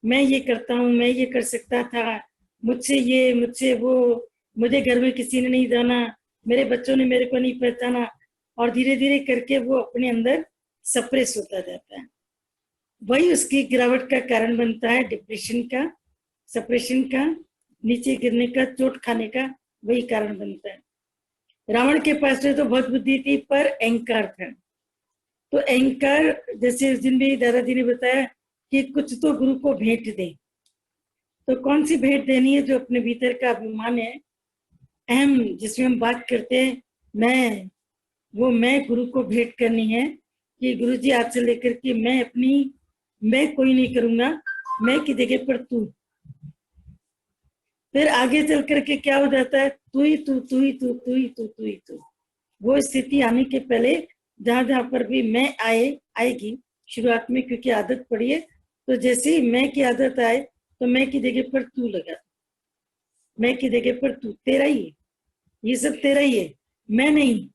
मैं ये करता हूँ, मैं ये कर सकता था, मुझसे ये, मुझसे वो, मुझे घर में किसी ने नहीं जाना, मेरे बच्चों ने मेरे को नहीं पहचाना, और धीरे धीरे करके वो अपने अंदर सप्रेस होता जाता है। वही उसकी गिरावट का कारण बनता है, डिप्रेशन का, सप्रेशन का, नीचे गिरने का, चोट खाने का वही कारण बनता है। रावण के पास तो बहुत बुद्धि थी पर अहंकार था। तो अहंकार, जैसे उस दिन भी दादाजी ने बताया कि कुछ तो गुरु को भेंट दे। तो कौन सी भेंट देनी है? जो अपने भीतर का अभिमान है, अहम, जिसमें हम बात करते हैं मैं, वो मैं गुरु को भेंट करनी है कि गुरु जी आज से लेकर के मैं अपनी, मैं कोई नहीं करूंगा, मैं की जगह पर तू। फिर आगे चल करके क्या हो जाता है? तू ही तू, तू ही तू, तू ही तू, तू ही तू। वो स्थिति आने के पहले जहां जहां पर भी मैं आएगी शुरुआत में, क्योंकि आदत पड़ी है, तो जैसे ही मैं की आदत आए तो मैं की जगह पर तू लगा, मैं की जगह पर तू, तेरा ही है, ये सब तेरा ही है, मैं नहीं,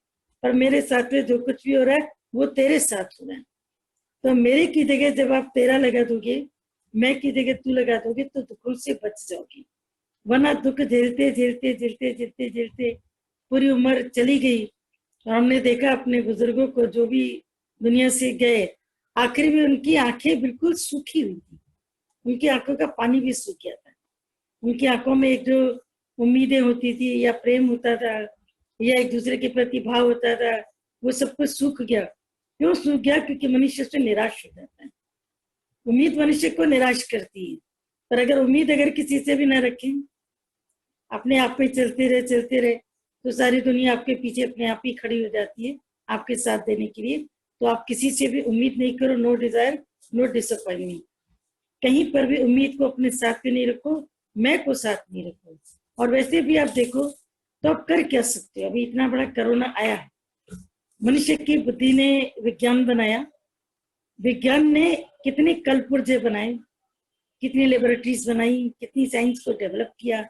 पर मेरे साथ में जो कुछ भी हो रहा है वो तेरे साथ हो रहा है। तो मेरे की जगह जब आप तेरा लगा दोगे, मैं की जगह तू लगा दोगे, तो दुखों से बच जाओगे। वरना दुख झेलते झेलते झेलते झेलते झेलते पूरी उम्र चली गई। और हमने देखा अपने बुजुर्गों को जो भी दुनिया से गए, आखिर में उनकी आंखें बिल्कुल सूखी हुई थी, उनकी आंखों का पानी भी सूख गया था। उनकी आंखों में एक जो उम्मीदें होती थी, या प्रेम होता था, या एक दूसरे के प्रति भाव होता था, वो सब कुछ सूख गया। क्यों सूख गया? क्योंकि मनुष्य से निराश हो जाता है। उम्मीद मनुष्य को निराश करती है। पर अगर उम्मीद अगर किसी से भी ना रखें, अपने आप पे चलते रहे, तो सारी दुनिया आपके पीछे अपने आप ही खड़ी हो जाती है आपके साथ देने के लिए। तो आप किसी से भी उम्मीद नहीं करो, नो डिजायर, नो डिसअपॉइंटमेंट। कहीं पर भी उम्मीद को अपने साथ पे नहीं रखो, मैं को साथ नहीं रखो। और वैसे भी आप देखो तो आप कर क्या सकते हो? अभी इतना बड़ा कोरोना आया है, मनुष्य की बुद्धि ने विज्ञान बनाया, विज्ञान ने कितने कलपुर्जे बनाए, कितनी लेबोरेटरीज बनाई, कितनी साइंस को डेवलप किया,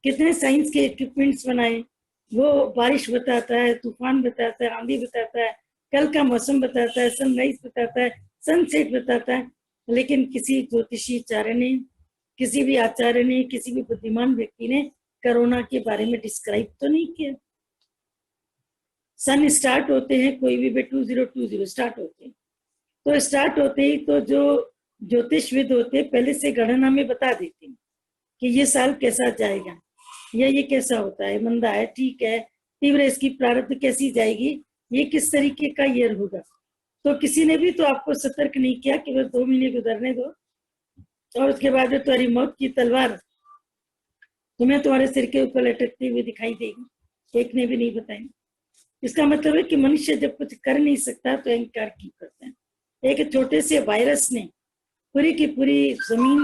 कितने साइंस के इक्विपमेंट्स बनाए। वो बारिश बताता है, तूफान बताता है, आंधी बताता है, कल का मौसम बताता है, सनराइज बताता है, सनसेट बताता है। लेकिन किसी ज्योतिषी आचार्य ने, किसी भी आचार्य ने, किसी भी बुद्धिमान व्यक्ति ने कोरोना के बारे में डिस्क्राइब तो नहीं किया। सन स्टार्ट होते हैं, कोई भी 2020 स्टार्ट होते हैं, तो स्टार्ट होते ही तो जो ज्योतिषविद होते पहले से गणना में बता देते हैं कि ये साल कैसा जाएगा, या ये कैसा होता है, मंदा है, ठीक है, तीव्र, इसकी प्रारब्ध कैसी जाएगी, ये किस तरीके का ईयर होगा। तो किसी ने भी तो आपको सतर्क नहीं किया कि बस 2 महीने गुजरने दो और उसके बाद में तुम्हारी मौत की तलवार तुम्हें तुम्हारे सिर के ऊपर लटकती हुई दिखाई देगी। एक ने भी नहीं बताया। इसका मतलब है कि मनुष्य जब कुछ कर नहीं सकता तो अहंकार क्यों करता है? एक छोटे से वायरस ने पूरी की पूरी जमीन,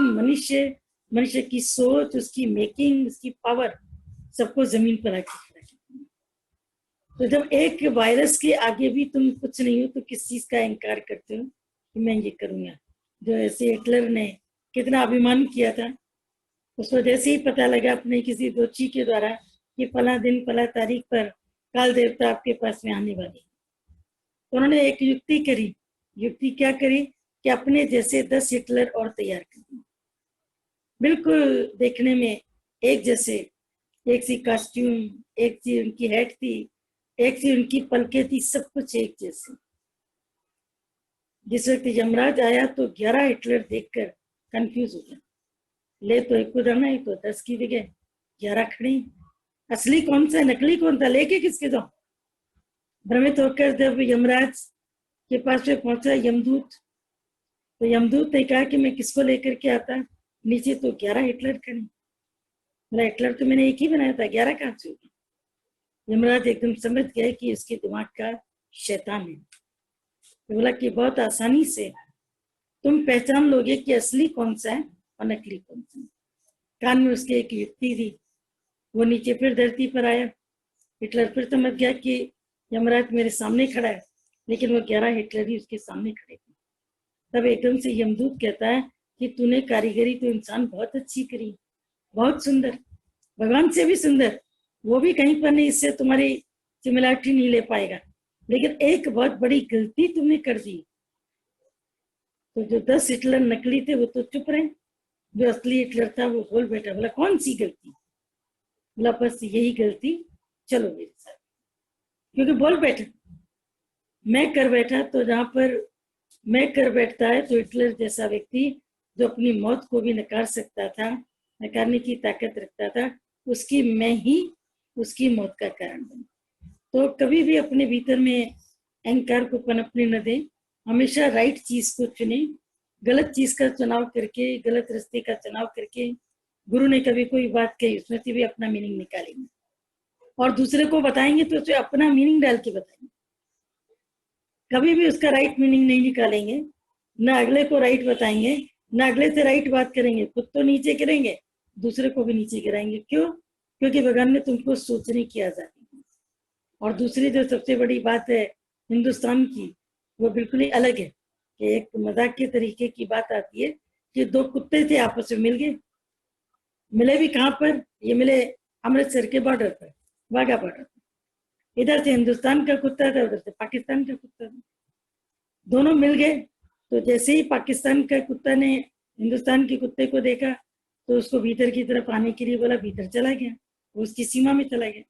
मनुष्य की सोच, उसकी मेकिंग, उसकी पावर, सबको जमीन पर आके खड़ा किया। तो जब एक वायरस के आगे भी तुम कुछ नहीं हो तो किस चीज का अहंकार करते हो कि मैं ये करूंगा? जो ऐसे हिटलर ने कितना अभिमान किया था, उसको जैसे ही पता लगा अपने किसी दोषी के द्वारा कि फला दिन फला तारीख पर काल देवता आपके पास में आने वाली, तो उन्होंने एक युक्ति करी। युक्ति क्या करी कि अपने जैसे 10 हिटलर और तैयार कर दिए, बिल्कुल देखने में एक जैसे, एक सी कॉस्ट्यूम, एक सी उनकी हेड थी, एक सी उनकी पलके थी, सब कुछ एक जैसे। जिस वक्त यमराज आया तो 11 हिटलर देखकर कंफ्यूज हो गया। ले तो एक को जाना है, तो 10 की जगह 11 खड़ी, असली कौन सा, नकली कौन था, लेके किसके जाओ? भ्रमित होकर जब यमराज के पास में पहुंचा यमदूत, तो यमदूत ने कहा कि मैं किसको लेकर के आता? नीचे तो 11 हिटलर खड़े। मेरा हिटलर तो मैंने एक ही बनाया था, 11 कहां से होगी? यमराज एकदम समझ गया कि इसके दिमाग का शैतान है। तो बोला कि बहुत आसानी से तुम पहचान लोगे कि असली कौन सा है और नकली कौन सा है। कान में उसके एक युक्ति थी। वो नीचे फिर धरती पर आया। हिटलर फिर समझ गया कि यमराज मेरे सामने खड़ा है, लेकिन वो 11 हिटलर ही उसके सामने खड़े थे। तब एकदम से यमदूत कहता है कि तूने कारीगरी तो इंसान बहुत अच्छी करी, बहुत सुंदर, भगवान से भी सुंदर, वो भी कहीं पर नहीं इससे तुम्हारी सिमिलरिटी नहीं ले पाएगा, लेकिन एक बहुत बड़ी गलती तुमने कर दी। तो जो 10 हिटलर नकली थे वो तो चुप रहे, जो असली हिटलर था वो बोल बैठा, बोला कौन सी गलती? बोला बस यही गलती, चलो मेरे साथ। क्योंकि बोल बैठा, मैं कर बैठा, तो जहां पर मैं कर बैठता है तो हिटलर जैसा व्यक्ति जो अपनी मौत को भी नकार सकता था, नकारने की ताकत रखता था, उसकी मैं ही उसकी मौत का कारण बनी। तो कभी भी अपने भीतर में अहंकार को पनपने न दें, हमेशा राइट चीज को चुने। गलत चीज का चुनाव करके, गलत रास्ते का चुनाव करके, गुरु ने कभी कोई बात कही उसमें से भी अपना मीनिंग निकालेंगे और दूसरे को बताएंगे तो उसे अपना मीनिंग डाल के बताएंगे। कभी भी उसका राइट मीनिंग नहीं निकालेंगे, ना अगले को राइट बताएंगे, ना अगले से राइट बात करेंगे, खुद तो नीचे गिरेंगे, दूसरे को भी नीचे गिराएंगे। क्यों? क्योंकि भगवान ने तुमको सोचने की आजादी दी। और दूसरी जो सबसे बड़ी बात है हिंदुस्तान की, वो बिल्कुल ही अलग है कि एक मजाक के तरीके की बात आती है कि दो कुत्ते थे आपस में मिल गए। मिले भी कहाँ पर? ये मिले अमृतसर के बॉर्डर पर, वाघा बॉर्डर पर। इधर से हिंदुस्तान का कुत्ता था, उधर से पाकिस्तान का कुत्ता था, दोनों मिल गए। तो जैसे ही पाकिस्तान का कुत्ता ने हिंदुस्तान के कुत्ते को देखा तो उसको भीतर की तरफ आने के लिए बोला, भीतर चला गया, वो उसकी सीमा में चला गया।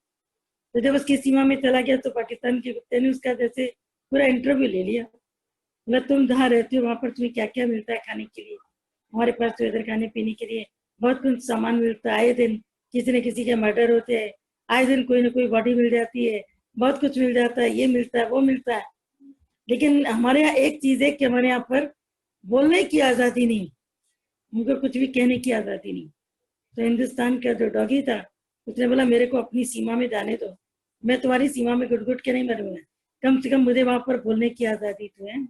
तो जब उसकी सीमा में चला गया तो पाकिस्तान के कुत्ते ने उसका जैसे पूरा इंटरव्यू ले लिया। बोला तुम जहाँ रहते हो वहां पर तुम्हें क्या क्या मिलता है खाने के लिए? हमारे पास तो इधर खाने पीने के लिए बहुत कुछ सामान मिलता है, आए दिन किसी न किसी के मर्डर होते हैं, आए दिन कोई ना कोई बॉडी मिल जाती है, बहुत कुछ मिल जाता है, ये मिलता है वो मिलता है। लेकिन हमारे यहाँ एक चीज है कि हमारे यहाँ पर बोलने की आजादी नहीं, उनको कुछ भी कहने की आजादी नहीं। तो हिंदुस्तान का जो डॉगी था उसने बोला मेरे को अपनी सीमा में जाने दो, मैं तुम्हारी सीमा में घुट घुट के नहीं मरूंगा, कम से कम मुझे वहां पर बोलने की आजादी तो है।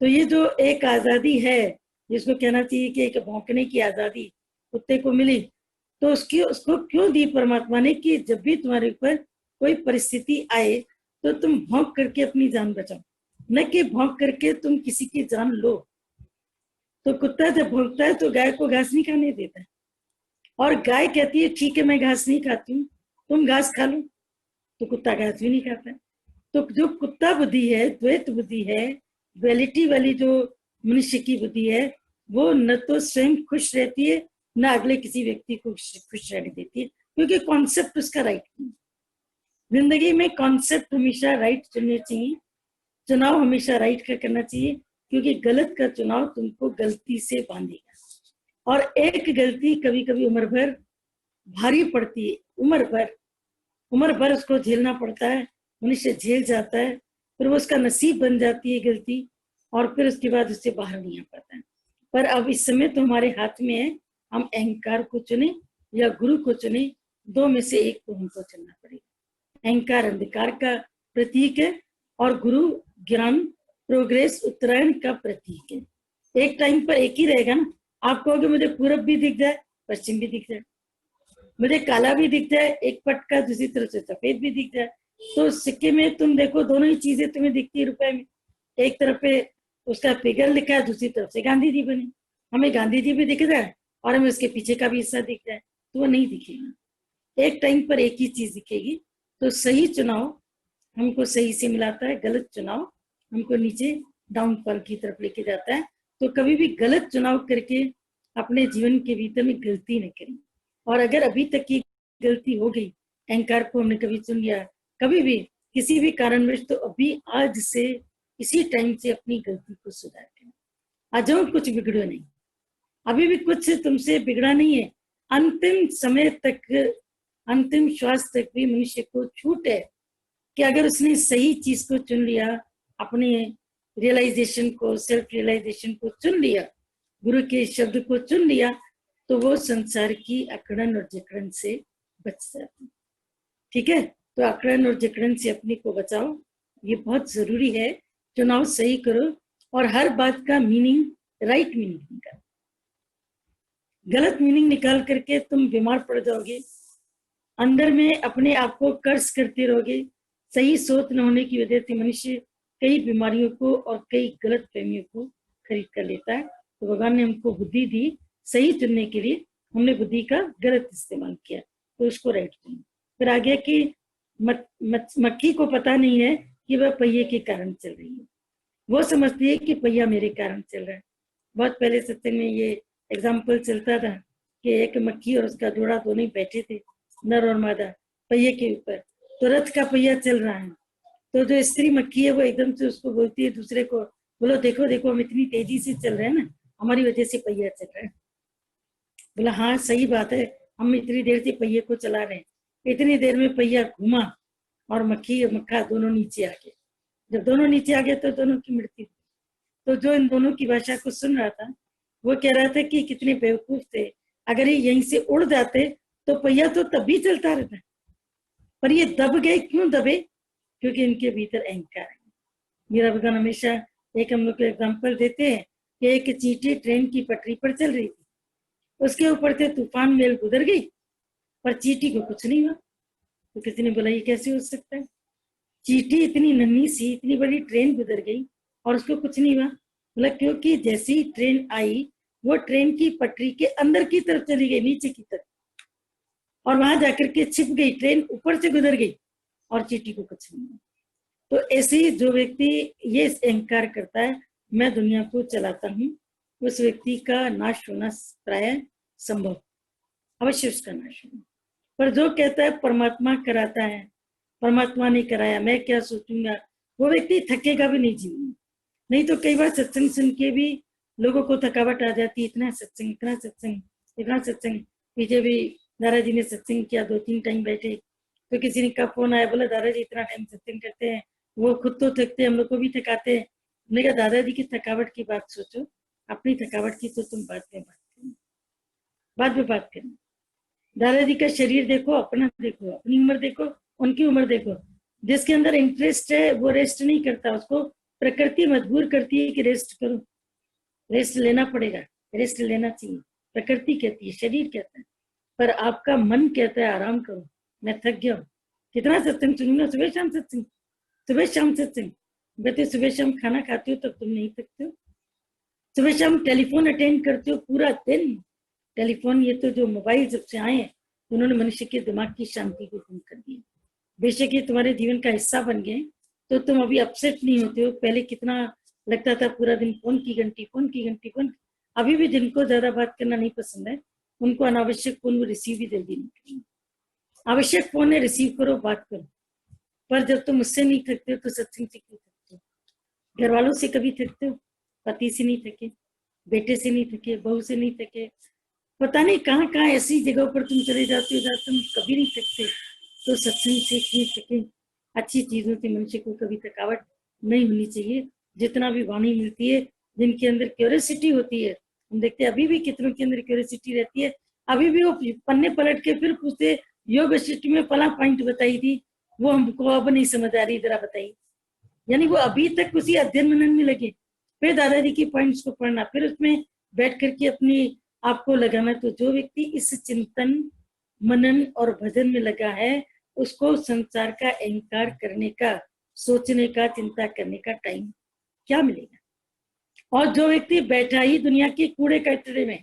तो ये जो एक आजादी है जिसको कहना चाहिए कि एक भौंकने की आजादी कुत्ते को मिली, तो उसको क्यों दी परमात्मा ने कि जब भी तुम्हारे ऊपर कोई परिस्थिति आए तो तुम भौंक करके अपनी जान बचाओ, न कि भौंक करके तुम किसी की जान लो। तो कुत्ता जब भौंकता है तो गाय को घास नहीं खाने देता है, और गाय कहती है ठीक है मैं घास नहीं खाती हूँ, तुम घास खा लो, तो कुत्ता घास भी नहीं खाता। तो जो कुत्ता बुद्धि है, द्वैत बुद्धि है, ड्युअलिटी वाली जो मनुष्य की बुद्धि है, वो न तो स्वयं खुश रहती है न अगले किसी व्यक्ति को खुश रहने देती है, क्योंकि कॉन्सेप्ट उसका राइट नहीं। जिंदगी में कॉन्सेप्ट हमेशा राइट चुनने चाहिए, चुनाव हमेशा राइट का करना चाहिए, क्योंकि गलत का चुनाव तुमको गलती से बांधेगा। और एक गलती कभी कभी उम्र भर भारी पड़ती है, उम्र भर उसको झेलना पड़ता है, मनुष्य झेल जाता है, फिर वो उसका नसीब बन जाती है गलती, और फिर उसके बाद उससे बाहर नहीं आ पाता है। पर अब इस समय तो हमारे हाथ में है, हम अहंकार को चुने या गुरु को चुने, दो में से एक को हमको चुनना पड़ेगा। अहंकार अंधकार का प्रतीक है और गुरु ज्ञान प्रोग्रेस उत्तरायण का प्रतीक है। एक टाइम पर एक ही रहेगा ना, आप कहोगे मुझे पूरब भी दिख जाए पश्चिम भी दिख जाए, मुझे काला भी दिख जाए एक पट का, दूसरी तरफ से सफेद भी दिख जाए, तो सिक्के में तुम देखो दोनों ही चीजें तुम्हें दिखती है रुपए में। एक तरफ पे उसका फिगर लिखा है, दूसरी तरफ से गांधी जी बने, हमें गांधी जी भी दिख जाए और हमें उसके पीछे का भी हिस्सा दिख जाए तो वो नहीं दिखेगा। एक टाइम पर एक ही चीज दिखेगी। तो सही चुनाव हमको सही से मिलाता है, गलत चुनाव हमको नीचे डाउनफॉल की तरफ लेके जाता है। तो कभी भी गलत चुनाव करके अपने जीवन के भीतर में गलती न करें। और अगर अभी तक की गलती हो गई, अहंकार को हमने कभी चुन लिया, कभी भी किसी भी कारणवश, तो अभी आज से इसी टाइम से अपनी गलती को सुधार करें। आज कुछ बिगड़ो नहीं, अभी भी कुछ तुमसे बिगड़ा नहीं है। अंतिम समय तक, अंतिम श्वास तक भी मनुष्य को छूट है कि अगर उसने सही चीज को चुन लिया, अपने रियलाइजेशन को, सेल्फ रियलाइजेशन को चुन लिया, गुरु के शब्द को चुन लिया, तो वो संसार की अकड़न और जकड़न से बच जाता है। ठीक है, तो अकड़न और जकड़न से अपने को बचाओ, ये बहुत जरूरी है। चुनाव सही करो और हर बात का मीनिंग राइट मीनिंग निकालो। गलत मीनिंग निकाल करके तुम बीमार पड़ जाओगे, अंदर में अपने आप को कर्ज करते रहोगे। सही सोच न होने की वजह से मनुष्य कई बीमारियों को और कई गलत फहमियों को खरीद कर लेता है। तो भगवान ने हमको बुद्धि दी सही चुनने के लिए, हमने बुद्धि का गलत इस्तेमाल किया, तो उसको राइट चुनो। फिर आगे कि मक्खी को पता नहीं है कि वह पहिए के कारण चल रही है, वो समझती है कि पहिया मेरे कारण चल रहा है। बहुत पहले सत्संग में ये एग्जाम्पल चलता था कि एक मक्खी और उसका जोड़ा दोनों ही बैठे थे, नर और मादा, पहिए के ऊपर। तो रथ का पहिया चल रहा है, तो जो स्त्री मक्खी है वो एकदम से उसको बोलती है दूसरे को, बोलो देखो देखो हम इतनी तेजी से चल रहे हैं ना, हमारी वजह से पहिया चल रहा है। बोला हाँ सही बात है, हम इतनी देर से पहिए को चला रहे हैं। इतनी देर में पहिया घूमा और मक्खी और मक्खा दोनों नीचे आ गए। जब दोनों नीचे आ गए तो दोनों की मृत्यु। तो जो इन दोनों की भाषा को सुन रहा था वो कह रहा था कि कितने बेवकूफ थे, अगर ये यहीं से उड़ जाते तो पहिया तो तब भी चलता रहता, पर ये दब गए। क्यों दबे? क्योंकि इनके भीतर अहंकार है। मेरा भगवान हमेशा एक हम लोग को एग्जाम्पल देते हैं कि एक चींटी ट्रेन की पटरी पर चल रही थी, उसके ऊपर से तूफान मेल गुजर गई, पर चींटी को कुछ नहीं हुआ। तो किसी ने बोला ये कैसे हो सकता है, चींटी इतनी नन्ही सी इतनी बड़ी ट्रेन गुजर गई और उसको कुछ नहीं हुआ। बोला क्योंकि जैसी ही ट्रेन आई वो ट्रेन की पटरी के अंदर की तरफ चली गई, नीचे की तरफ, और वहां जाकर के छिप गई, ट्रेन ऊपर से गुजर गई और चींटी को कुछ नहीं हुआ। तो ऐसे ही जो व्यक्ति ये अहंकार करता है मैं दुनिया को चलाता हूँ, उस व्यक्ति का नाश होना प्राय संभव, अवश्य उसका नाश होना। पर जो कहता है परमात्मा कराता है, परमात्मा ने कराया, मैं क्या सोचूंगा, वो व्यक्ति थकेगा भी नहीं जीवन। नहीं तो कई बार सत्संग सुन के भी लोगों को थकावट आ जाती, इतना सत्संग इतना सत्संग इतना सत्संग। पीछे भी दादाजी ने सत्संग किया, 2-3 टाइम बैठे, तो किसी ने का फोन आया, बोला दादाजी इतना टाइम सत्संग करते हैं, वो खुद तो थकते हम लोग को भी थकाते हैं। हमने कहा दादाजी की थकावट की बात सोचो, अपनी थकावट की तो तुम बाद में बात करना। दादाजी का शरीर देखो, अपना देखो, अपनी उम्र देखो, उनकी उम्र देखो। जिसके अंदर इंटरेस्ट है वो रेस्ट नहीं करता, उसको प्रकृति मजबूर करती है कि रेस्ट करो, रेस्ट लेना पड़ेगा, रेस्ट लेना चाहिए, प्रकृति कहती है, शरीर कहता है। पर आपका मन कहता है आराम करो, मैं थक गया हूँ, कितना सत्संग सुनूंगा, सुबह शाम सत्संग, सुबह शाम सत्संग। कहते सुबह शाम खाना खाते हो तब तुम नहीं थकते हो, सुबह शाम टेलीफोन अटेंड करते हो पूरा दिन। टेलीफोन, ये तो जो मोबाइल जब से आए हैं उन्होंने मनुष्य के दिमाग की शांति को कम कर दिया। बेशक ये तुम्हारे जीवन का हिस्सा बन गए तो तुम अभी अपसेट नहीं होते हो। पहले कितना लगता था पूरा दिन फोन की घंटी फोन की घंटी फोन। अभी भी जिनको ज्यादा बात करना नहीं पसंद है उनको अनावश्यक फोन रिसीव भी जल्दी नहीं करेंगे। आवश्यक फोन है रिसीव करो, बात करो। पर जब तुम उससे नहीं थकते हो तो सत्संग से क्यों थकते हो? घर वालों से कभी थकते हो? पति से नहीं थके, बेटे से नहीं थके, बहू से नहीं थके, पता नहीं कहाँ कहाँ ऐसी जगहों पर तुम चले जाते हो जहाँ तुम कभी नहीं थकते। तो सत्संग से क्यों थके? अच्छी चीजों से मनुष्य को कभी थकावट नहीं होनी चाहिए। जितना भी वाणी मिलती है, जिनके अंदर क्यूरियोसिटी होती है, हम देखते हैं अभी भी कितनों के अंदर क्यूरियोसिटी रहती है, अभी भी वो पन्ने पलट के फिर पूछते योग सिस्टम में फला पॉइंट बताई थी, वो हमको अब नहीं समझ आ रही, जरा बताइए। यानी वो अभी तक उसी अध्ययन मनन में लगे, फिर दादाजी की पॉइंट्स को पढ़ना, फिर उसमें बैठ करके अपनी आपको लगाना। तो जो व्यक्ति इस चिंतन मनन और भजन में लगा है उसको संसार का अहंकार करने का, सोचने का, चिंता करने का टाइम क्या मिलेगा। और जो व्यक्ति बैठा ही दुनिया के कूड़े कचरे में,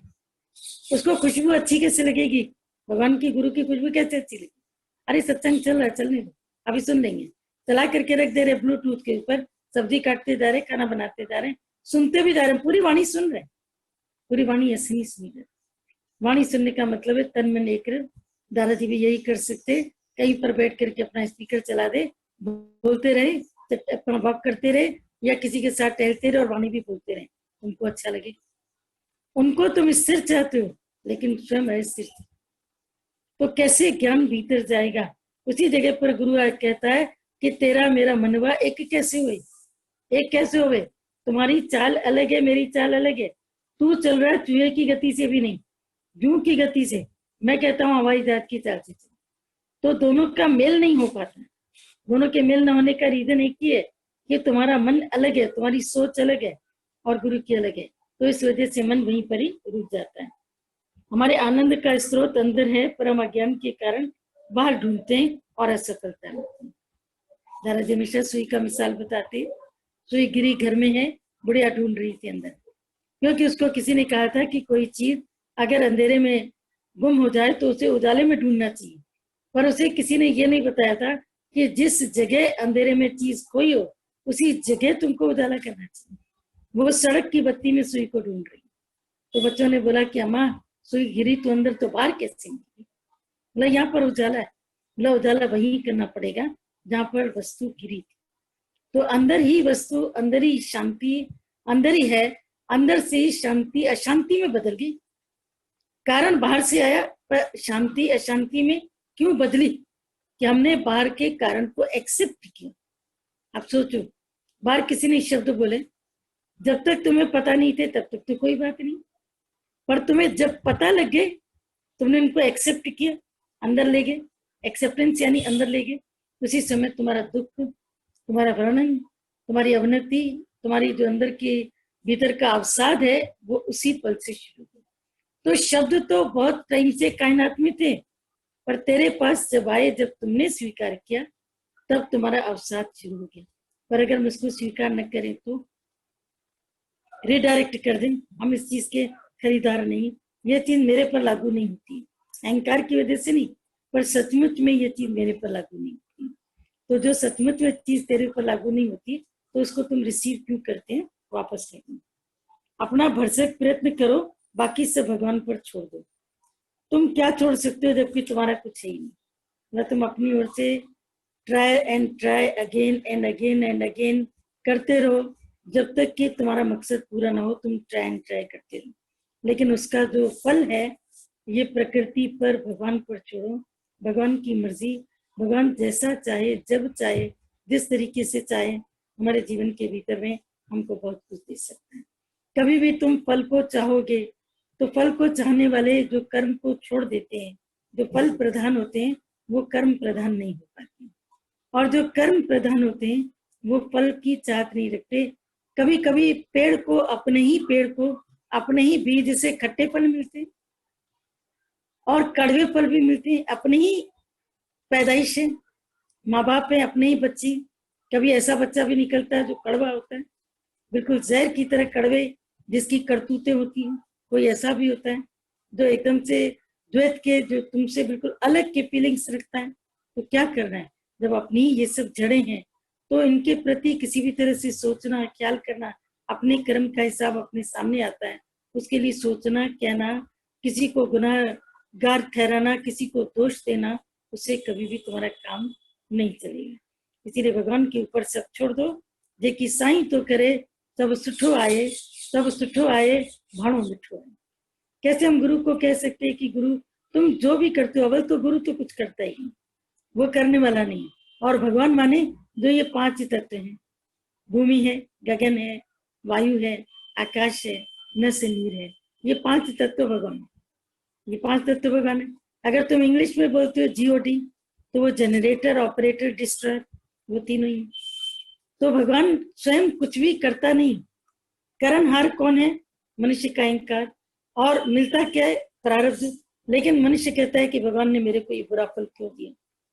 उसको खुशबू अच्छी कैसे लगेगी? भगवान की गुरु की खुशबू कैसे अच्छी लगेगी? अरे सत्संग चल रहा है, चलने दो, अभी सुन लेंगे। चला करके रख दे रहे ब्लूटूथ के ऊपर, सब्जी काटते जा रहे, खाना बनाते जा रहे, सुनते भी जा रहे, पूरी वाणी सुन रहे। पूरी वाणी ऐसे नहीं सुनी जाती। वाणी सुनने का मतलब है तन मन एक। दादाजी भी यही कर सकते, कहीं पर बैठ करके अपना स्पीकर चला दे, बोलते रहे, अपना वॉक करते रहे या किसी के साथ टहलते रहे और वाणी भी बोलते रहे, उनको अच्छा लगे। उनको तुम स्थिर चाहते हो लेकिन स्वयं अस्थिर। तो कैसे ज्ञान भीतर जाएगा? उसी जगह पर गुरु कहता है कि तेरा मेरा मनवा एक कैसे हुए, एक कैसे हुए? तुम्हारी चाल अलग है, मेरी चाल अलग है। तू चल रहा है चूहे की गति से भी नहीं, जू की गति से, मैं कहता हूँ हवाई जहाज की चाल से। तो दोनों का मेल नहीं हो पाता। दोनों के मेल न होने का रीजन एक ही है कि तुम्हारा मन अलग है, तुम्हारी सोच अलग है और गुरु की अलग है। तो इस वजह से मन वहीं पर ही रुक जाता है। हमारे आनंद का स्रोत अंदर है, पर हम अज्ञान के कारण बाहर ढूंढते हैं और असफलता मिलती है। दादाजी हमेशा सुई का मिसाल बताते, सुई गिरी घर में है, बुढ़िया ढूंढ रही थी अंदर, क्योंकि उसको किसी ने कहा था कि कोई चीज अगर अंधेरे में गुम हो जाए तो उसे उजाले में ढूंढना चाहिए। पर उसे किसी ने ये नहीं बताया था कि जिस जगह अंधेरे में चीज खोई हो उसी जगह तुमको उजाला करना चाहिए। वो सड़क की बत्ती में सुई को ढूंढ रही। तो बच्चों ने बोला कि अम्मा सुई गिरी तो अंदर, तो बाहर कैसे गिरी? बोला यहाँ पर उजाला है। बोला उजाला वही करना पड़ेगा जहाँ पर वस्तु गिरी थी। तो अंदर ही वस्तु, अंदर ही शांति, अंदर ही है। अंदर से ही शांति अशांति में बदल गई। कारण बाहर से आया, पर शांति अशांति में क्यों बदली? कि हमने बाहर के कारण को एक्सेप्ट किया। आप सोचो, बाहर किसी ने शब्द बोले, जब तक तुम्हें पता नहीं थे तब तक तो कोई बात नहीं, पर तुम्हें जब पता लग गए तुमने उनको एक्सेप्ट किया, अंदर ले गए। एक्सेप्टेंस यानी अंदर ले गए। उसी समय तुम्हारा दुख, तुम्हारा वर्णन, तुम्हारी अवनति, तुम्हारी जो अंदर के भीतर का अवसाद है वो उसी पल से शुरू हुआ। तो शब्द तो बहुत टाइम से कायनात में थे, पर तेरे पास जब आए, जब तुमने स्वीकार किया, तब तुम्हारा अवसाद शुरू हो गया। पर अगर हम इसको स्वीकार न करें तो रिडायरेक्ट कर दें, हम इस चीज के खरीदार नहीं, ये चीज मेरे पर लागू नहीं होती, अहंकार की वजह से नहीं, पर सचमुच में ये चीज मेरे पर लागू नहीं होती। तो जो सचमुच में चीज तेरे पर लागू नहीं होती तो उसको तुम रिसीव क्यों करते हैं? वापस कर दो। अपना भरसक प्रयत्न करो, बाकी से भगवान पर छोड़ दो। तुम क्या छोड़ सकते हो जबकि तुम्हारा कुछ है ही नहीं? ना तुम अपनी ओर से try and try again and again and again करते रहो, जब तक कि तुम्हारा मकसद पूरा ना हो तुम ट्राई एंड ट्राई करते रहो। लेकिन उसका जो फल है ये प्रकृति पर, भगवान पर छोड़ो। भगवान की मर्जी, भगवान जैसा चाहे, जब चाहे, जिस तरीके से चाहे हमारे जीवन के भीतर में हमको बहुत कुछ दे सकता है। कभी भी तुम फल को चाहोगे तो फल को चाहने वाले जो कर्म को छोड़ देते हैं, जो फल प्रधान होते हैं, वो कर्म प्रधान नहीं हो पाते, और जो कर्म प्रधान होते हैं वो फल की चाहत नहीं रखते। कभी कभी पेड़ को, अपने ही पेड़ को, अपने ही बीज से खट्टे फल मिलते हैं और कड़वे फल भी मिलते हैं। अपने ही पैदाइश है, माँ बाप है, अपने ही बच्ची। कभी ऐसा बच्चा भी निकलता है जो कड़वा होता है, बिल्कुल जहर की तरह कड़वे, जिसकी करतूतें होती हैं। कोई ऐसा भी होता है जो एकदम से द्वैत के, जो तुमसे बिल्कुल अलग के फीलिंग्स रखता है। तो क्या करना है? जब अपनी ये सब जड़ें हैं तो इनके प्रति किसी भी तरह से सोचना, ख्याल करना, अपने कर्म का हिसाब अपने सामने आता है, उसके लिए सोचना, कहना, किसी को गुनाहगार ठहराना, किसी को दोष देना, उससे कभी भी तुम्हारा काम नहीं चलेगा। इसीलिए भगवान के ऊपर सब छोड़ दो। जे कि साईं तो करे सब सुठो आए, सब सुठो आए, भाणो मिठो आए। कैसे हम गुरु को कह सकते हैं कि गुरु तुम जो भी करते हो? अवल तो गुरु तो कुछ करता ही नहीं, वो करने वाला नहीं। और भगवान माने जो ये पांच तत्व हैं, भूमि है, गगन है, वायु है, आकाश है, नस नीर है, ये पांच तत्व भगवान है। ये पांच तत्व भगवान है। अगर तुम इंग्लिश में बोलते हो जीओडी, तो वो जनरेटर, ऑपरेटर, डिस्ट्रॉयर, वो तीनों ही। तो भगवान स्वयं कुछ भी करता नहीं। करणहार कौन है? मनुष्य का अहंकार। और मिलता क्या है? प्रारब्ध। लेकिन मनुष्य कहता है कि भगवान ने मेरे को ये बुरा फल क्यों दिया,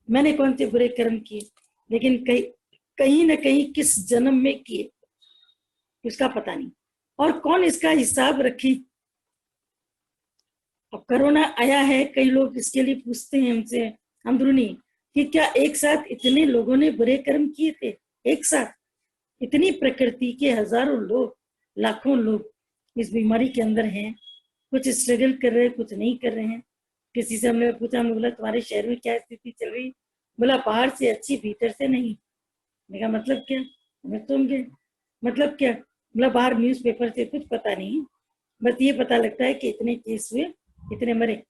मैंने कौन से बुरे कर्म किए? लेकिन कहीं ना कहीं किस जन्म में किए उसका पता नहीं, और कौन इसका हिसाब रखे। अब कोरोना आया है, कई लोग इसके लिए पूछते हैं हमसे अंदरूनी कि क्या एक साथ इतने लोगों ने बुरे कर्म किए थे? एक साथ इतनी प्रकृति के हजारों लोग, लाखों लोग इस बीमारी के अंदर हैं, कुछ स्ट्रगल कर रहे हैं, कुछ नहीं कर रहे हैं। किसी से हमने पूछा, हमने बोला तुम्हारे शहर में क्या स्थिति चल रही? बोला बाहर से अच्छी, भीतर से नहीं। मैंने कहा मतलब क्या? हमें तुम गए, मतलब क्या? बोला बाहर न्यूज़पेपर से कुछ पता नहीं, बस ये पता लगता है कि इतने केस हुए, इतने मरे,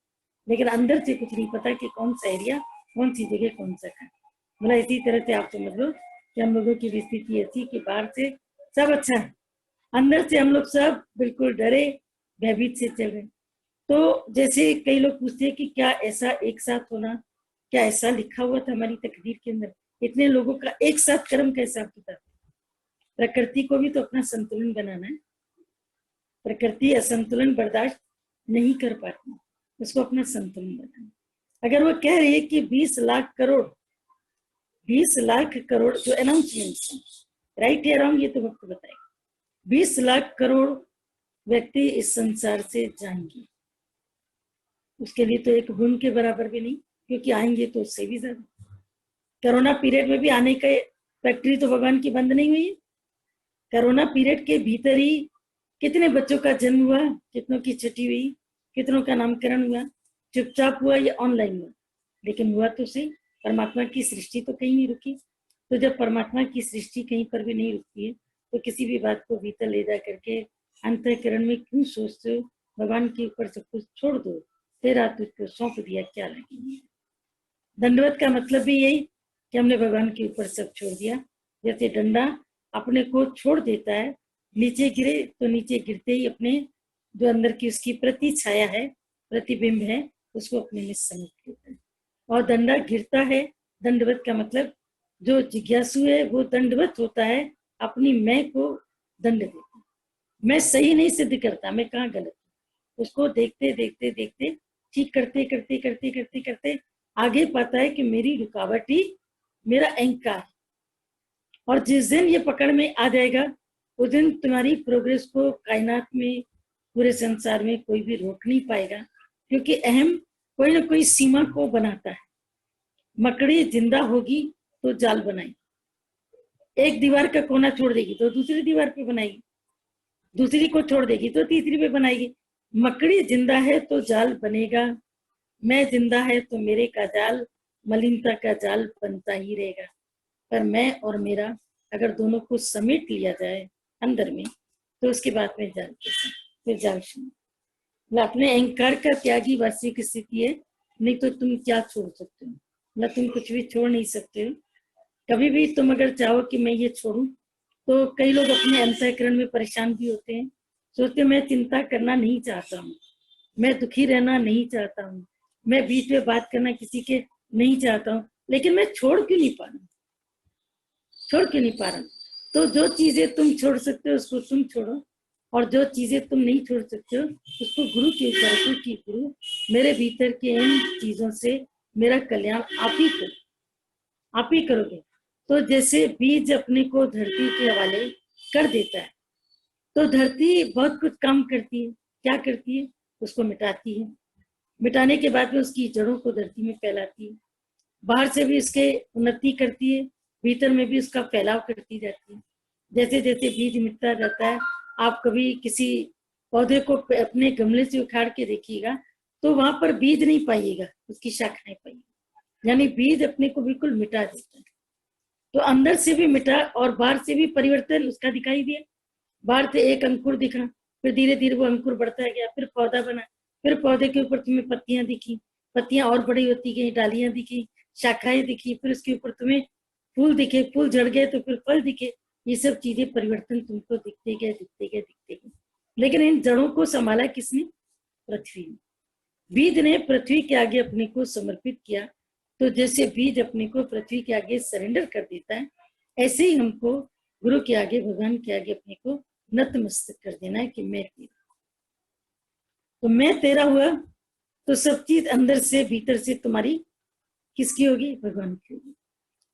लेकिन अंदर से कुछ नहीं पता कि कौन सा एरिया, कौन सी जगह, कौन सा घर। बोला इसी तरह से आप समझ लो कि हम लोगों की स्थिति ऐसी कि बाहर से सब अच्छा है, अंदर से हम लोग सब बिल्कुल डरे, भयभीत से चल रहे। तो जैसे कई लोग पूछते हैं कि क्या ऐसा एक साथ होना, क्या ऐसा लिखा हुआ था हमारी तकदीर के अंदर, इतने लोगों का एक साथ कर्म कैसा होता? प्रकृति को भी तो अपना संतुलन बनाना है। प्रकृति असंतुलन बर्दाश्त नहीं कर पाती, उसको अपना संतुलन बनाना। अगर वो कह रही है कि 20 लाख करोड़, 20 लाख करोड़ जो अनाउंसमेंट है, राइट या रॉन्ग ये तो वक्त बताएगा, 20 लाख करोड़ व्यक्ति इस संसार से जाएंगे, उसके लिए तो एक बूंद के बराबर भी नहीं, क्योंकि आएंगे तो उससे भी ज्यादा। कोरोना पीरियड में भी आने का फैक्ट्री तो भगवान की बंद नहीं हुई है। कोरोना पीरियड के भीतर ही कितने बच्चों का जन्म हुआ, कितनों की छठी हुई, कितनों का नामकरण हुआ, चुपचाप हुआ या ऑनलाइन हुआ, लेकिन हुआ तो सही। परमात्मा की सृष्टि तो कहीं नहीं रुकी। तो जब परमात्मा की सृष्टि कहीं पर भी नहीं रुकती है तो किसी भी बात को भीतर ले जा करके अंतःकरण में क्यों सोचते हो? भगवान के ऊपर सब कुछ छोड़ दो, तेरा तुझको सौंप दिया, क्या लगेंगे। दंडवत का मतलब भी यही कि हमने भगवान के ऊपर सब छोड़ दिया। जैसे डंडा अपने को छोड़ देता है, नीचे गिरे तो नीचे गिरते ही अपने जो अंदर की उसकी प्रति छाया है, प्रतिबिंब है, उसको अपने में समेट लेता है और डंडा गिरता है। दंडवत का मतलब जो जिज्ञासु है वो दंडवत होता है, अपनी मैं को दंड देता है। मैं सही नहीं सिद्ध करता, मैं कहाँ गलत हूँ, उसको देखते देखते देखते ठीक करते करते करते करते करते आगे पाता है कि मेरी रुकावट ही मेरा अहंकार। और जिस दिन ये पकड़ में आ जाएगा उस दिन तुम्हारी प्रोग्रेस को कायनात में, पूरे संसार में कोई भी रोक नहीं पाएगा, क्योंकि अहम कोई ना कोई सीमा को बनाता है। मकड़ी जिंदा होगी तो जाल बनाएगी, एक दीवार का कोना छोड़ देगी तो दूसरी दीवार पे बनाएगी, दूसरी को छोड़ देगी तो तीसरी पे बनाएगी। मकड़ी जिंदा है तो जाल बनेगा, मैं जिंदा है तो मेरे का जाल, मलिनता का जाल बनता ही रहेगा। पर मैं और मेरा अगर दोनों को समेट लिया जाए अंदर में तो उसके बाद में जाल कैसा, फिर जाल शुरू। अपने अहंकार का त्यागी वास्तविक स्थिति है, नहीं तो तुम क्या छोड़ सकते हो? ना तुम कुछ भी छोड़ नहीं सकते हो। कभी भी तुम अगर चाहो कि मैं ये छोड़ूं तो कई लोग अपने अंतःकरण में परेशान भी होते हैं, सोचते मैं चिंता करना नहीं चाहता हूँ, मैं दुखी रहना नहीं चाहता हूँ, मैं बीच में बात करना किसी के नहीं चाहता हूँ, लेकिन मैं छोड़ क्यों नहीं पा रहा, छोड़ क्यों नहीं पा रहा। तो जो चीजें तुम छोड़ सकते हो उसको तुम छोड़ो, और जो चीजें तुम नहीं छोड़ सकते हो उसको गुरु के ऊपर रखो कि गुरु मेरे भीतर के इन चीजों से मेरा कल्याण आप ही करो, आप ही करोगे। तो जैसे बीज अपने को धरती के हवाले कर देता है तो धरती बहुत कुछ काम करती है। क्या करती है? उसको मिटाती है, मिटाने के बाद में उसकी जड़ों को धरती में फैलाती है, बाहर से भी इसके उन्नति करती है, भीतर में भी उसका फैलाव करती जाती है। जैसे जैसे बीज मिटता जाता है, आप कभी किसी पौधे को अपने गमले से उखाड़ के देखिएगा तो वहां पर बीज नहीं पाइएगा, उसकी शाखाएं पाइएगा, यानी बीज अपने को बिल्कुल मिटा देता है। तो अंदर से भी मिटा और बाहर से भी परिवर्तन उसका दिखाई दिया। बाहर से एक अंकुर दिखा, फिर धीरे धीरे वो अंकुर बढ़ता गया, फिर पौधा बना, फिर पौधे के ऊपर तुम्हें पत्तियां दिखी, पत्तियां और बड़ी होती गई, डालियां दिखी, शाखाएं दिखी, फिर उसके ऊपर तुम्हें फूल दिखे, फूल झड़ गए तो फिर फल दिखे। ये सब चीजें परिवर्तन तुमको दिखते गए दिखते गए दिखते गए। लेकिन इन जड़ों को संभाला किसने? पृथ्वी ने। बीज ने पृथ्वी के आगे अपने को समर्पित किया। तो जैसे बीज अपने को पृथ्वी के आगे सरेंडर कर देता है, ऐसे ही हमको गुरु के आगे, भगवान के आगे अपने को नतमस्तक कर देना है कि मैं तेरा। तो मैं तेरा हुआ तो सब चीज अंदर से भीतर से तुम्हारी किसकी होगी? भगवान की होगी।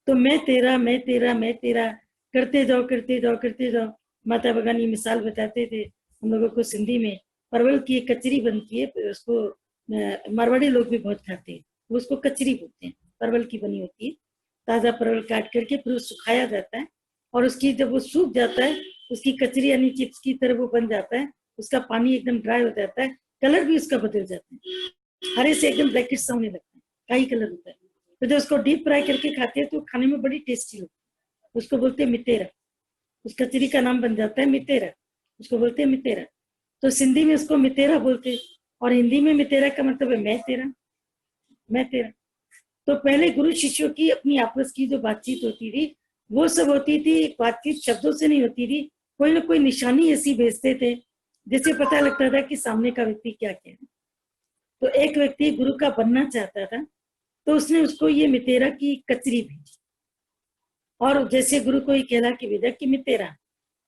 तो मैं तेरा मैं तेरा मैं तेरा करते जाओ करते जाओ करते जाओ। माता भगवान ये मिसाल बताते थे हम लोगों को सिंधी में, परवल की एक कचरी बनती है, उसको मारवाड़ी लोग भी बहुत खाते हैं, उसको कचरी बोलते हैं, परवल की बनी होती है। ताजा परवल काट करके फिर सुखाया जाता है और उसकी जब वो सूख जाता है उसकी कचरी यानी चिप्स की तरह वो बन जाता है, उसका पानी एकदम ड्राई हो जाता है, कलर भी उसका बदल जाता है, हरे से एकदम ब्लैकिश सा होने लगता है, काई कलर होता है। तो जब उसको डीप फ्राई करके खाते हैं तो खाने में बड़ी टेस्टी लगती है, उसको बोलते हैं मितेरा। उस कचरी का नाम बन जाता है मितेरा, उसको बोलते हैं मितेरा। तो सिंधी में उसको मितेरा बोलते हैं और हिंदी में मितेरा का मतलब है मैं तेरा, मैं तेरा। तो पहले गुरु शिष्यों की अपनी आपस की जो बातचीत होती थी वो सब होती थी, बातचीत शब्दों से नहीं होती थी, कोई ना कोई निशानी ऐसी भेजते थे जिससे पता लगता था कि सामने का व्यक्ति क्या कह रहा है। तो एक व्यक्ति गुरु का बनना चाहता था तो उसने उसको ये मितेरा की कचरी भेजी, और जैसे गुरु को ये कहला कि भेजा कि मितेरा,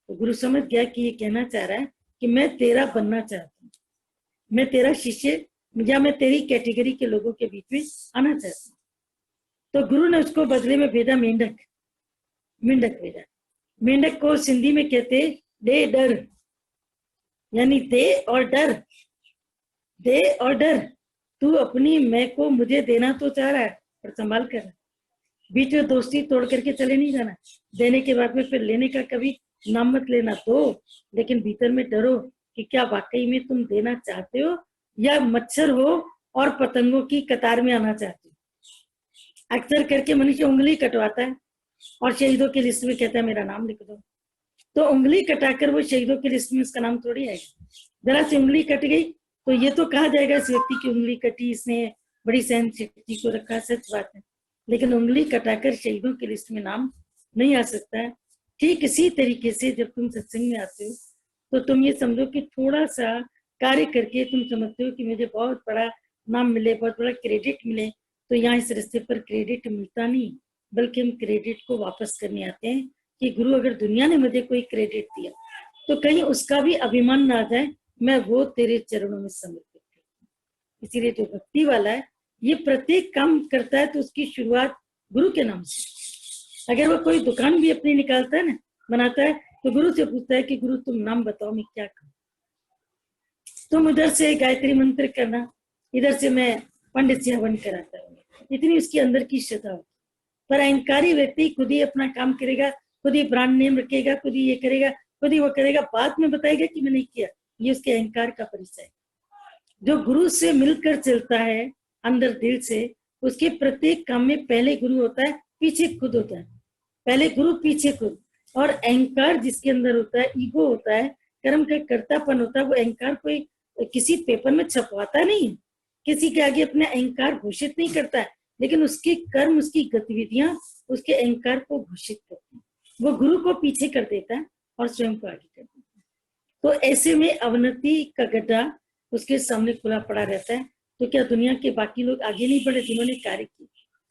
तो गुरु समझ गया कि ये कहना चाह रहा है कि मैं तेरा बनना चाहता हूँ, मैं तेरा शिष्य या मैं तेरी कैटेगरी के लोगों के बीच में आना चाहता हूँ। तो गुरु ने उसको बदले में भेजा मेंढक, मेंढक भेजा। मेंढक को सिंधी में कहते दे डर, यानी दे और डर, दे और डर। तू अपनी मैं को मुझे देना तो चाह रहा है पर संभाल कर, बीच में दोस्ती तोड़ करके चले नहीं जाना, देने के बाद में फिर लेने का कभी नाम मत लेना तो, लेकिन भीतर में डरो कि क्या वाकई में तुम देना चाहते हो या मच्छर हो और पतंगों की कतार में आना चाहते हो। अक्सर करके मनुष्य उंगली कटवाता है और शहीदों की लिस्ट में कहता है मेरा नाम लिख दो, तो उंगली कटाकर वो शहीदों की लिस्ट में उसका नाम थोड़ी आएगा। जरा सी उंगली कट गई तो ये तो कहा जाएगा इस व्यक्ति की उंगली कटी, इसने बड़ी सहन शक्ति को रखा, सच बात है, लेकिन उंगली कटाकर शहीदों की लिस्ट में नाम नहीं आ सकता है। ठीक इसी तरीके से जब तुम सत्संग में आते हो तो तुम ये समझो कि थोड़ा सा कार्य करके तुम समझते हो कि मुझे बहुत बड़ा नाम मिले, बहुत बड़ा क्रेडिट मिले, तो यहाँ इस रिश्ते पर क्रेडिट मिलता नहीं, बल्कि हम क्रेडिट को वापस करने आते हैं कि गुरु अगर दुनिया ने मुझे कोई क्रेडिट दिया तो कहीं उसका भी अभिमान ना आ जाए, मैं वो तेरे चरणों में समर्पित करती हूँ। इसीलिए जो भक्ति वाला है ये प्रत्येक काम करता है तो उसकी शुरुआत गुरु के नाम से। अगर वो कोई दुकान भी अपनी निकालता है ना, बनाता है, तो गुरु से पूछता है कि गुरु तुम नाम बताओ मैं क्या करूं। तुम उधर से गायत्री मंत्र करना, इधर से मैं पंडित से हवन कराता हूँ, इतनी उसके अंदर की श्रद्धा होती। पर अहंकारी व्यक्ति खुद ही अपना काम करेगा, खुद ही ब्रांड नेम रखेगा, खुद ही ये करेगा, खुद ही वो करेगा, बाद में बताएगा कि मैंने किया। ये उसके अहंकार का परिचय है। जो गुरु से मिलकर चलता है अंदर दिल से, उसके प्रत्येक काम में पहले गुरु होता है, पीछे खुद होता है। पहले गुरु पीछे खुद। और अहंकार जिसके अंदर होता है, ईगो होता है, कर्म का कर्तापन होता है, वो अहंकार कोई किसी पेपर में छपवाता नहीं है, किसी के आगे अपने अहंकार घोषित नहीं करता है, लेकिन उसके कर्म, उसकी गतिविधियां उसके अहंकार को घोषित करती है। वो गुरु को पीछे कर देता है और स्वयं को आगे कर देता है। तो ऐसे में अवनति का गड्ढा उसके सामने खुला पड़ा रहता है। तो क्या दुनिया के बाकी लोग आगे नहीं बढ़े जिन्होंने कार्य किए?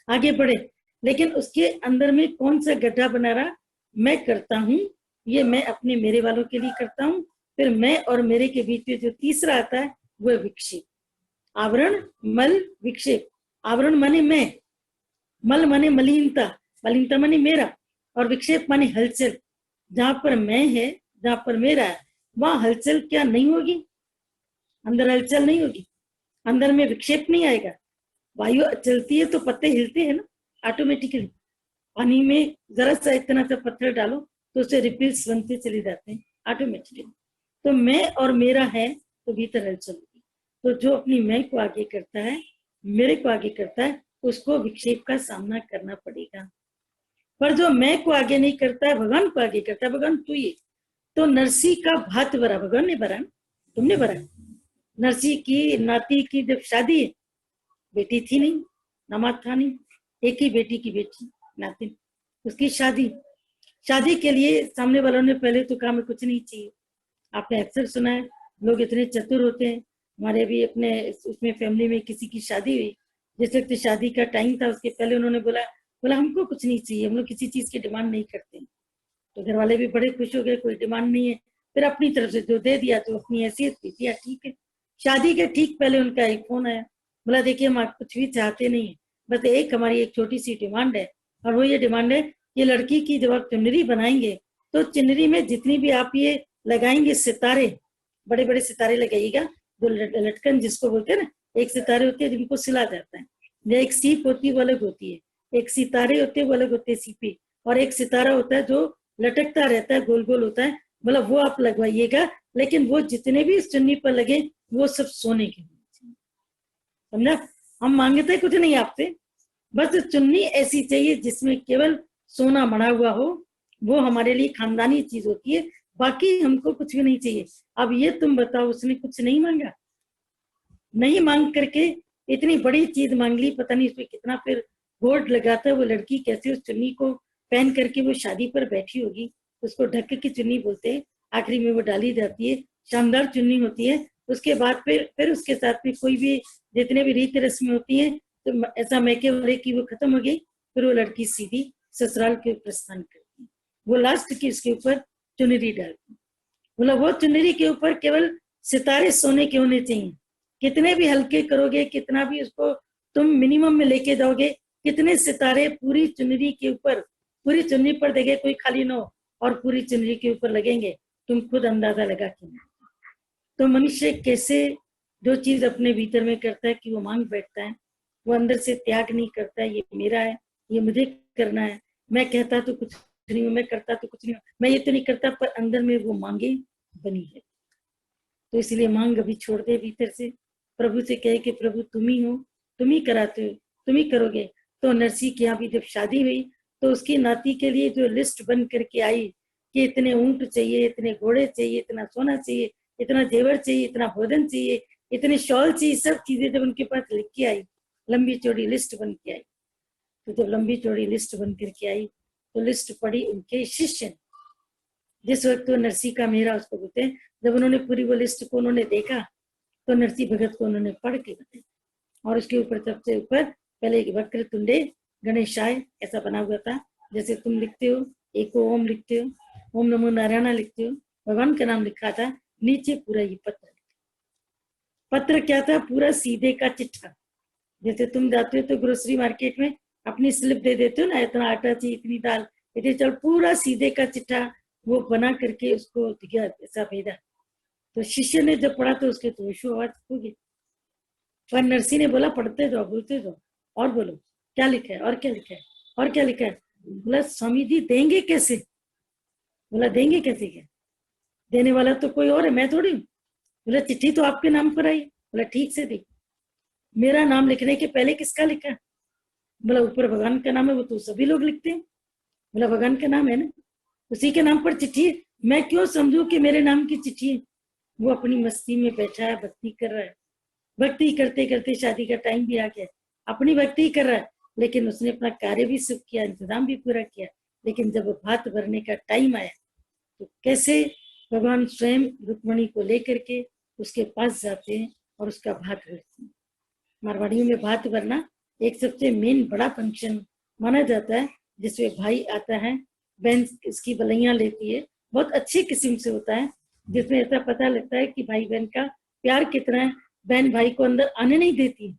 आगे बढ़े, लेकिन उसके अंदर में कौन सा गड्ढा बना रहा? मैं करता हूँ, ये मैं अपने मेरे वालों के लिए करता हूँ। फिर मैं और मेरे के बीच में जो तीसरा आता है वो है विक्षेप। आवरण, मल, विक्षेप। आवरण माने मैं, मल माने मलिनता, मलिनता माने मेरा, और विक्षेप माने हलचल। जहां पर मैं है, जहां पर मेरा है, वहां हलचल क्या नहीं होगी? अंदर हलचल नहीं होगी, अंदर में विक्षेप नहीं आएगा। वायु चलती है तो पत्ते हिलते हैं ना ऑटोमेटिकली। पानी में जरा सा इतना सा पत्थर डालो तो उसे रिपल्स बनते चले जाते हैं ऑटोमेटिकली। तो मैं और मेरा है तो भीतर हलचल होगी। तो जो अपनी मैं को आगे करता है, मेरे को आगे करता है, उसको विक्षेप का सामना करना पड़ेगा। पर जो मैं को आगे नहीं करता है, भगवान को आगे करता है, भगवान तू ये, तो नरसी का भात भरा, भगवान ने भरा, तुमने भरा। नरसी की नाती की जब शादी, बेटी थी नहीं, दामाद था नहीं, एक ही बेटी की बेटी नातिन, उसकी शादी। शादी के लिए सामने वालों ने पहले तो कहा, में कुछ नहीं चाहिए। आपने अक्सर सुना है लोग इतने चतुर होते हैं। हमारे भी अपने उसमें फैमिली में किसी की शादी हुई, जिस वक्त शादी का टाइम था उसके पहले उन्होंने बोला हमको कुछ नहीं चाहिए, हम लोग किसी चीज की डिमांड नहीं करते। तो घर वाले भी बड़े खुश हो गए, कोई डिमांड नहीं है। फिर अपनी तरफ से जो दे दिया तो अपनी हैसियत भी दिया, ठीक है। शादी के ठीक पहले उनका एक फोन आया, बोला देखिए हम आप कुछ भी चाहते नहीं है, बस एक हमारी एक छोटी सी डिमांड है, और वो ये डिमांड है कि लड़की की जब आप चुनरी बनाएंगे तो चुनरी में जितनी भी आप ये लगाएंगे सितारे, बड़े बड़े सितारे लगाइएगा, जो लटकन जिसको बोलते हैं ना, एक सितारे होते हैं जिनको सिला जाता है, एक सीप होती है वो अलग होती है, एक सितारे होते हैं वो अलग होते हैं सीपी, और एक सितारा होता है जो लटकता रहता है, गोल गोल होता है, मतलब वो आप लगवाइएगा। लेकिन वो जितने भी इस चुन्नी पर लगे वो सब सोने के होने चाहिए, समझा? हम मांगते कुछ नहीं आपसे, बस चुन्नी ऐसी चाहिए जिसमें केवल सोना मढ़ा हुआ हो, वो हमारे लिए खानदानी चीज होती है, बाकी हमको कुछ भी नहीं चाहिए। अब ये तुम बताओ, उसने कुछ नहीं मांगा, नहीं मांग करके इतनी बड़ी चीज मांग ली, पता नहीं इसमें कितना फिर बोर्ड लगाता है। वो लड़की कैसे उस चुन्नी को पहन करके वो शादी पर बैठी होगी, उसको ढक की चुन्नी बोलते हैं, आखिरी में वो डाली जाती है, शानदार चुन्नी होती है। उसके बाद फिर उसके साथ में कोई भी जितने भी रीति रस्में होती है, तो ऐसा मैके वाले की वो खत्म हो गई, फिर वो लड़की सीधी ससुराल के प्रस्थान करती है। वो लास्ट की उसके ऊपर चुनरी डालती, बोला वो चुनरी के ऊपर केवल सितारे सोने के होने चाहिए। कितने भी हल्के करोगे, कितना भी उसको तुम मिनिमम में लेके जाओगे, कितने सितारे पूरी चुनरी के ऊपर, पूरी चुनरी पर देखे कोई खाली न हो, और पूरी चुनरी के ऊपर लगेंगे, तुम खुद अंदाजा लगा के। तो मनुष्य कैसे जो चीज अपने भीतर में करता है कि वो मांग बैठता है, वो अंदर से त्याग नहीं करता है, ये मेरा है, ये मुझे करना है, मैं कहता तो कुछ नहीं हूँ, मैं करता तो कुछ नहीं हूँ, मैं ये तो नहीं करता, पर अंदर में वो मांगे बनी है। तो इसलिए मांग अभी छोड़ दे भीतर से, प्रभु से कहे कि प्रभु तुम ही हो, तुम ही कराते हो, तुम ही करोगे। तो नरसी के यहाँ भी जब शादी हुई तो उसकी नाती के लिए जो लिस्ट बन करके आई कि इतने ऊंट चाहिए, इतने घोड़े चाहिए, इतना सोना चाहिए, इतना जेवर चाहिए, इतना भोजन चाहिए, इतने शॉल चाहिए, सब चीजें जब उनके पास लिख के आई, लंबी चौड़ी लिस्ट बन के आई। तो जब लंबी चौड़ी लिस्ट बन करके आई तो लिस्ट पढ़ी उनके शिष्य ने। जिस वक्त तो नरसी का मेरा उसको बोलते हैं, जब उन्होंने पूरी वो लिस्ट को उन्होंने देखा तो नरसी भगत को उन्होंने पढ़ के बताया। और उसके ऊपर सबसे ऊपर पहले एक वक्र तुंडे गणेशाय ऐसा बना हुआ था, जैसे तुम लिखते हो एक ओम लिखते हो, ओम नमो नारायण लिखते हो, भगवान का नाम लिखा था। नीचे पूरा ये पत्र क्या था, पूरा सीधे का चिट्ठा। जैसे तुम जाते हो तो ग्रोसरी मार्केट में अपनी स्लिप दे देते हो ना, इतना आटा चाहिए, इतनी दाल, इतनी चल, पूरा सीधे का चिट्ठा वो बना करके उसको दिया, ऐसा भेजा। तो शिष्य ने जब पढ़ा तो उसके तो होशो आवाज हो गई। पर नरसी ने बोला पढ़ते जाओ, बोलते जाओ, और बोलो क्या लिखा है, और क्या लिखा है, और क्या लिखा है। बोला स्वामी जी देंगे कैसे, बोला देंगे कैसे, क्या देने वाला तो कोई और है, मैं थोड़ी हूँ। बोला चिट्ठी तो आपके नाम पर आई। बोला ठीक से दी। मेरा नाम लिखने के पहले किसका लिखा। बोला ऊपर भगवान का नाम है, वो तो सभी लोग लिखते हैं। बोला भगवान का नाम है ना, उसी के नाम पर चिट्ठी है, मैं क्यों समझू कि मेरे नाम की चिट्ठी है। वो अपनी मस्ती में बैठा है, भक्ति कर रहा है, भक्ति करते करते शादी का टाइम भी आ गया, अपनी भक्ति कर रहा है, लेकिन उसने अपना कार्य भी सुख किया, इंतजाम भी पूरा किया। लेकिन जब भात भरने का टाइम आया तो कैसे भगवान स्वयं रुक्मणी को लेकर के उसके पास जाते हैं और उसका भात भरते हैं। मारवाड़ियों में भात भरना एक सबसे मेन बड़ा फंक्शन माना जाता है, जिसमें भाई आता है, बहन इसकी बलैया लेती है, बहुत अच्छी किस्म से होता है, जिसमें ऐसा पता लगता है कि भाई बहन का प्यार कितना है। बहन भाई को अंदर आने नहीं देती,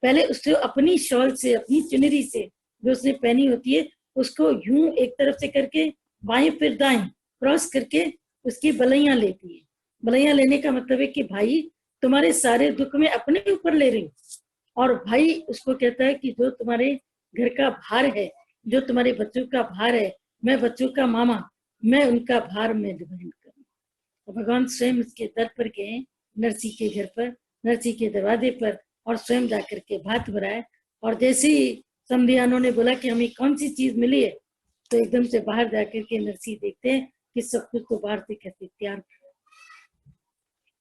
पहले उससे अपनी शॉल से, अपनी चुनरी से जो उसने पहनी होती है, उसको यूं एक तरफ से करके बाएं फिर दाएं क्रॉस करके उसकी बलैया लेती है। बलैया लेने का मतलब है कि भाई तुम्हारे सारे दुख में अपने ऊपर ले रही हूँ। और भाई उसको कहता है कि जो तुम्हारे घर का भार है, जो तुम्हारे बच्चों का भार है, मैं बच्चों का मामा, मैं उनका भार में वहन करूँ। तो भगवान स्वयं उसके दर पर गए, नरसी के घर पर, नरसी के दरवाजे पर, और स्वयं जाकर के भात भराए। और जैसे ही समधियानों ने बोला कि हमें कौन सी चीज मिली है, तो एकदम से बाहर जाकर के नरसी देखते हैं कि सब कुछ तो बाहर से कैसे तैयार।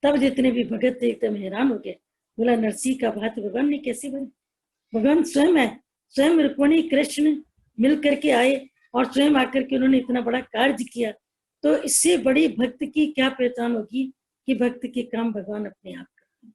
तब जितने भी भगत थे एकदम हैरान हो गए, बोला नरसी का भात भगवान ने कैसे बना। भगवान स्वयं है, स्वयं रुक्मणी कृष्ण मिल करके आए और स्वयं आकर के उन्होंने इतना बड़ा कार्य किया। तो इससे बड़ी भक्त की क्या पहचान होगी कि भक्त के काम भगवान अपने आप करते हैं,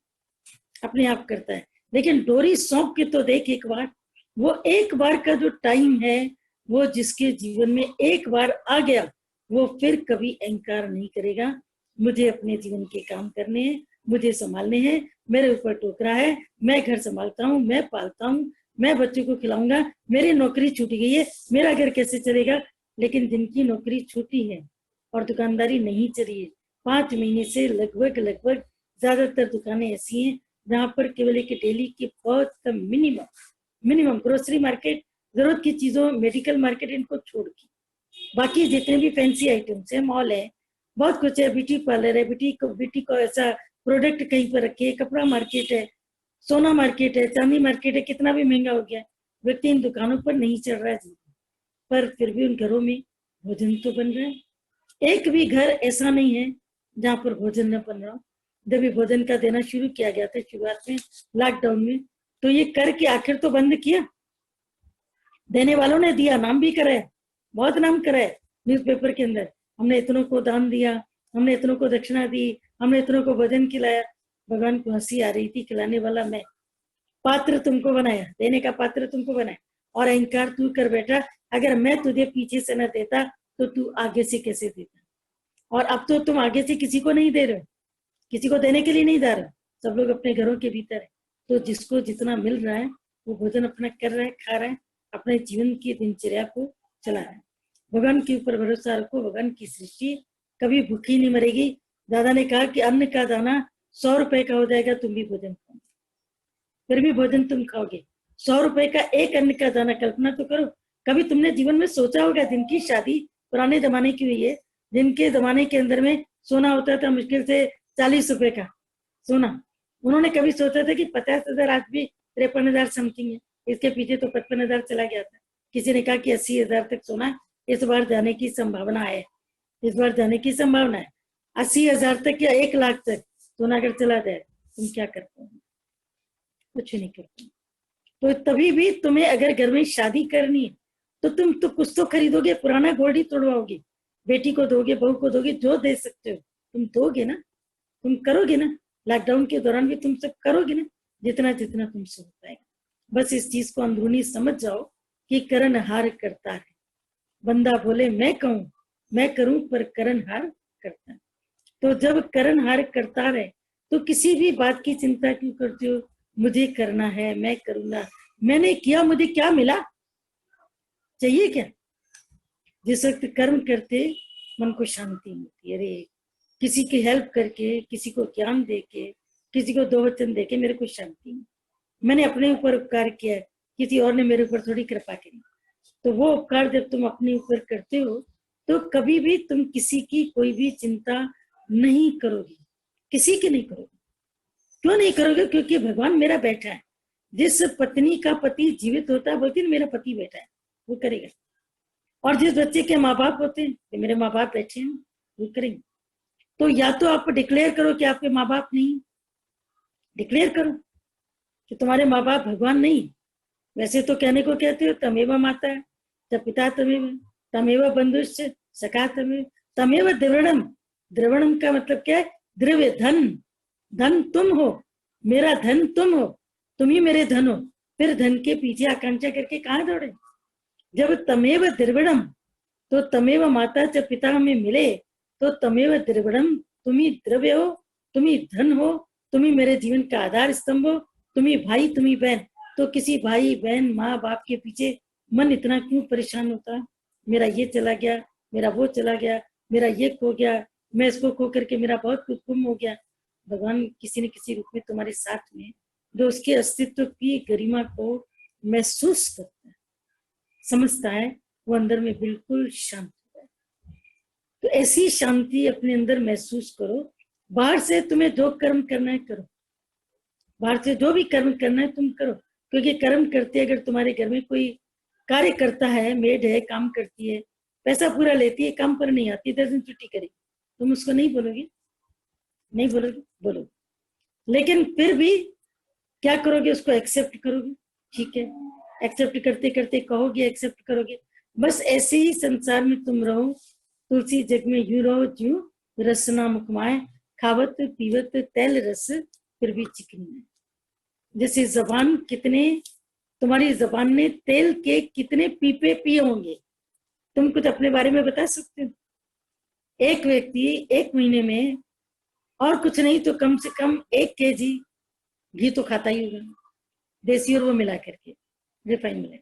अपने आप करता है। लेकिन डोरी सौंप के तो देख एक बार, वो एक बार का जो टाइम है, वो जिसके जीवन में एक बार आ गया वो फिर कभी अहंकार नहीं करेगा। मुझे अपने जीवन के काम करने हैं, मुझे संभालने हैं, मेरे ऊपर टोकरा है, मैं घर संभालता हूँ, मैं पालता हूँ, मैं बच्चों को खिलाऊंगा, मेरी नौकरी छूट गई है, मेरा घर कैसे चलेगा। लेकिन जिनकी नौकरी छूटी है और दुकानदारी नहीं चली है, 5 महीने से लगभग ज्यादातर दुकानें ऐसी हैं जहां पर केवल एक डेली की बहुत कम मिनिमम ग्रोसरी मार्केट, जरूरत की चीजों, मेडिकल मार्केट, इनको छोड़ के बाकी जितने भी फैंसी आइटम्स है, मॉल है, बहुत कुछ है, ब्यूटी पार्लर है, ब्यूटी को ऐसा प्रोडक्ट कहीं पर रखे, कपड़ा मार्केट है, सोना मार्केट है, चांदी मार्केट है, कितना भी महंगा हो गया, व्यक्ति इन दुकानों पर नहीं चढ़ रहा है, पर फिर भी उन घरों में भोजन तो बन रहा है। एक भी घर ऐसा नहीं है जहाँ पर भोजन न बन रहा हो। जब ये भोजन का देना शुरू किया गया था शुरुआत में लॉकडाउन में, तो ये करके आखिर तो बंद किया, देने वालों ने दिया, नाम भी कराया, बहुत नाम कराया न्यूज़पेपर के अंदर, हमने इतनों को दान दिया, हमने इतनों को दक्षिणा दी, हमने इतनों को भोजन खिलाया। भगवान को हंसी आ रही थी, खिलाने वाला मैं, पात्र तुमको बनाया, देने का पात्र तुमको बनाया, और अहंकार तू कर बैठा। अगर मैं तुझे पीछे से न देता तो तू आगे से कैसे देता। और अब तो तुम आगे से किसी को नहीं दे रहे हो, किसी को देने के लिए नहीं जा रहे, सब लोग अपने घरों के भीतर है। तो जिसको जितना मिल रहा है वो भोजन अपना कर रहा है, खा रहा है, अपने जीवन की दिनचर्या को चला रहा है। भगवान के ऊपर भरोसा रखो, भगवान की सृष्टि कभी भूखी नहीं मरेगी। दादा ने कहा कि अन्न का दाना 100 रुपए का हो जाएगा, तुम भी भोजन खाओ, फिर भी भोजन तुम खाओगे। 100 रुपए का एक अन्न का दाना, कल्पना तो करो, कभी तुमने जीवन में सोचा होगा जिनकी शादी पुराने जमाने की हुई है, जिनके जमाने के अंदर में सोना होता था मुश्किल से 40 रुपए का सोना। उन्होंने कभी सोचा था कि 50,000 आज भी 53,000 समथिंग है, इसके पीछे तो 55,000 चला गया था। किसी ने कहा कि 80,000 तक सोना इस बार जाने की संभावना है, इस बार जाने की संभावना है। 80,000 तक या 1 लाख तक सोना अगर चला जाए, तुम क्या कर पाओगे? कुछ नहीं कर पाओगे। तो तभी भी तुम्हें अगर घर में शादी करनी है तो तुम तो कुछ तो खरीदोगे, पुराना गोल्ड ही तोड़वाओगे, बेटी को दोगे, बहू को दोगे, जो दे सकते हो तुम दोगे ना, तुम करोगे ना। लॉकडाउन के दौरान भी तुम सब करोगे ना, जितना जितना तुमसे हो पाएगा। बस इस चीज को अंदरूनी समझ जाओ कि करण हार करता है। बंदा बोले मैं कहूं, मैं करूं, पर करण हार करता है। तो जब करण हार करता रहे तो किसी भी बात की चिंता क्यों करते हो? मुझे करना है, मैं करूंगा, मैंने किया, मुझे क्या मिला, चाहिए क्या? जिस वक्त कर्म करते मन को शांति मिलती है। अरे किसी की हेल्प करके, किसी को ज्ञान देके, किसी को 2 वचन देके मेरे को शांति, मैंने अपने ऊपर उपकार किया है, किसी और ने मेरे ऊपर थोड़ी कृपा करी। तो वो उपकार जब तुम अपने ऊपर करते हो तो कभी भी तुम किसी की कोई भी चिंता नहीं करोगे, किसी की नहीं करोगे। क्यों नहीं करोगे? क्योंकि भगवान मेरा बैठा है। जिस पत्नी का पति जीवित होता है बोलती है मेरा पति बैठा है, वो करेगा। और जिस बच्चे के माँ बाप होते हैं कि मेरे माँ बाप बैठे हैं, वो करेंगे। तो या तो आप डिक्लेयर करो कि आपके माँ बाप नहीं, डिक्लेयर करो कि तुम्हारे माँ बाप भगवान नहीं। वैसे तो कहने को कहते हो तमेव माता है, तब पिता तमेव, तमेव बंधुश्च सखा तमेव, तमेव द्रविणम। द्रविणम का मतलब क्या है? द्रव्य, धन। धन तुम हो, मेरा धन तुम हो, तुम ही मेरे धन हो। फिर धन के पीछे आकांक्षा करके कहाँ दौड़े? जब तमेव द्रविणम, तो तमेव माता जब पिता में मिले तो तमेव द्रविणम, तुम ही द्रव्य हो, तुम ही धन हो, तुम ही मेरे जीवन का आधार स्तंभ हो, तुम ही भाई, तुम ही बहन। तो किसी भाई बहन माँ बाप के पीछे मन इतना क्यों परेशान होता? मेरा ये चला गया, मेरा वो चला गया, मेरा ये खो गया, मैं इसको खो करके मेरा बहुत कुछ गुम हो गया। भगवान किसी न किसी रूप में तुम्हारे साथ में, जो उसके अस्तित्व की गरिमा को महसूस करता है, समझता है, वो अंदर में बिल्कुल शांत होता है। तो ऐसी शांति अपने अंदर महसूस करो। बाहर से तुम्हें जो कर्म करना है करो, बाहर से जो भी कर्म करना है तुम करो। क्योंकि कर्म करते अगर तुम्हारे घर में कोई कार्य करता है, मेड है, काम करती है, पैसा पूरा लेती है, काम पर नहीं आती, 10 दिन छुट्टी करेगी, तुम उसको नहीं बोलोगे? नहीं बोलोगे? बोलो। लेकिन फिर भी क्या करोगे? उसको एक्सेप्ट करोगे। ठीक है, एक्सेप्ट करते करते कहोगे, एक्सेप्ट करोगे। बस ऐसे ही संसार में तुम रहो, तुलसी जग में यूं रहो ज्यों रसना मुखमाए, खावत पीवत तैल रस फिर भी चिकनी है। जैसे जबान, कितने तुम्हारी जबान ने तेल के कितने पीपे पिए होंगे, तुम कुछ अपने बारे में बता सकते हो? एक व्यक्ति 1 महीने में और कुछ नहीं तो कम से कम 1 kg घी तो खाता ही होगा, देसी और वो मिला करके, रिफाइन मिला के।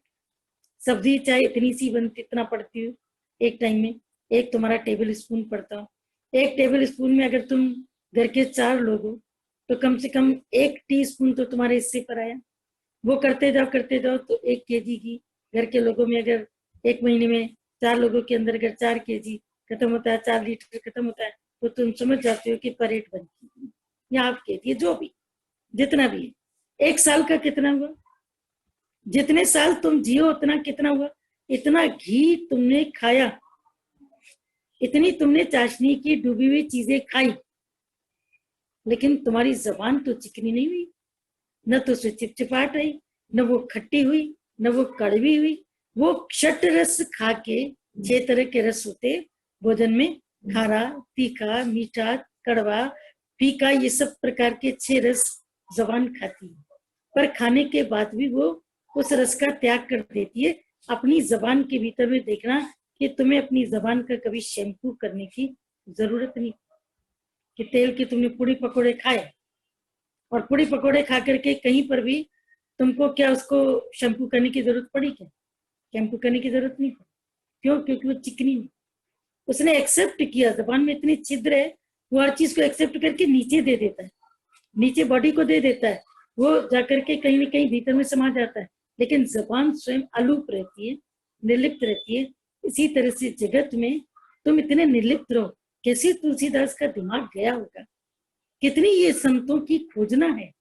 सब्जी चाहे इतनी सी बनती, इतना पड़ती हो एक टाइम में, एक तुम्हारा टेबल स्पून पड़ता हो। 1 टेबल स्पून में अगर तुम घर के 4 लोग हो तो कम से कम 1 टीस्पून तो तुम्हारे हिस्से पर आया। वो करते जाओ तो 1 kg घी घर के लोगों में, अगर 1 महीने में 4 लोगों के अंदर अगर 4 kg खत्म होता है, 4 लीटर खत्म होता है, तो तुम समझ जाते हो कि परेड बनती है या आप कहती है, जो भी जितना भी है। 1 साल का कितना हुआ? जितने साल तुम जियो उतना कितना हुआ? इतना घी तुमने खाया, इतनी तुमने चाशनी की डूबी हुई चीजें खाई, लेकिन तुम्हारी जबान तो चिकनी नहीं हुई, न तो उसमें चिपचिपाहट आई, न वो खट्टी हुई, न वो कड़वी हुई। वो क्षट रस खा के, 6 तरह के रस होते भोजन में, खारा, तीखा, मीठा, कड़वा, फीका, ये सब प्रकार के 6 रस जबान खाती है। पर खाने के बाद भी वो उस रस का त्याग कर देती है। अपनी जबान के भीतर में देखना कि तुम्हें अपनी जबान का कभी शैम्पू करने की जरूरत नहीं। कि तेल के तुमने पूड़ी पकोड़े खाए और पूड़ी पकोड़े खा करके कहीं पर भी तुमको क्या उसको शैम्पू करने की जरूरत पड़ी? क्या शैम्पू करने की जरूरत नहीं पड़ी। क्यों? क्योंकि वो चिकनी नहीं, उसने एक्सेप्ट किया। जबान में इतनी छिद्र है, वो हर चीज को एक्सेप्ट करके नीचे दे देता है, नीचे बॉडी को दे देता है, वो जाकर के कहीं ना कहीं भीतर में समा जाता है। लेकिन जबान स्वयं अलूप रहती है, निर्लिप्त रहती है, इसी तरह से जगत में तुम इतने निर्लिप्त रहो। कैसे तुलसीदास का दिमाग गया होगा, कितनी ये संतों की खोजना है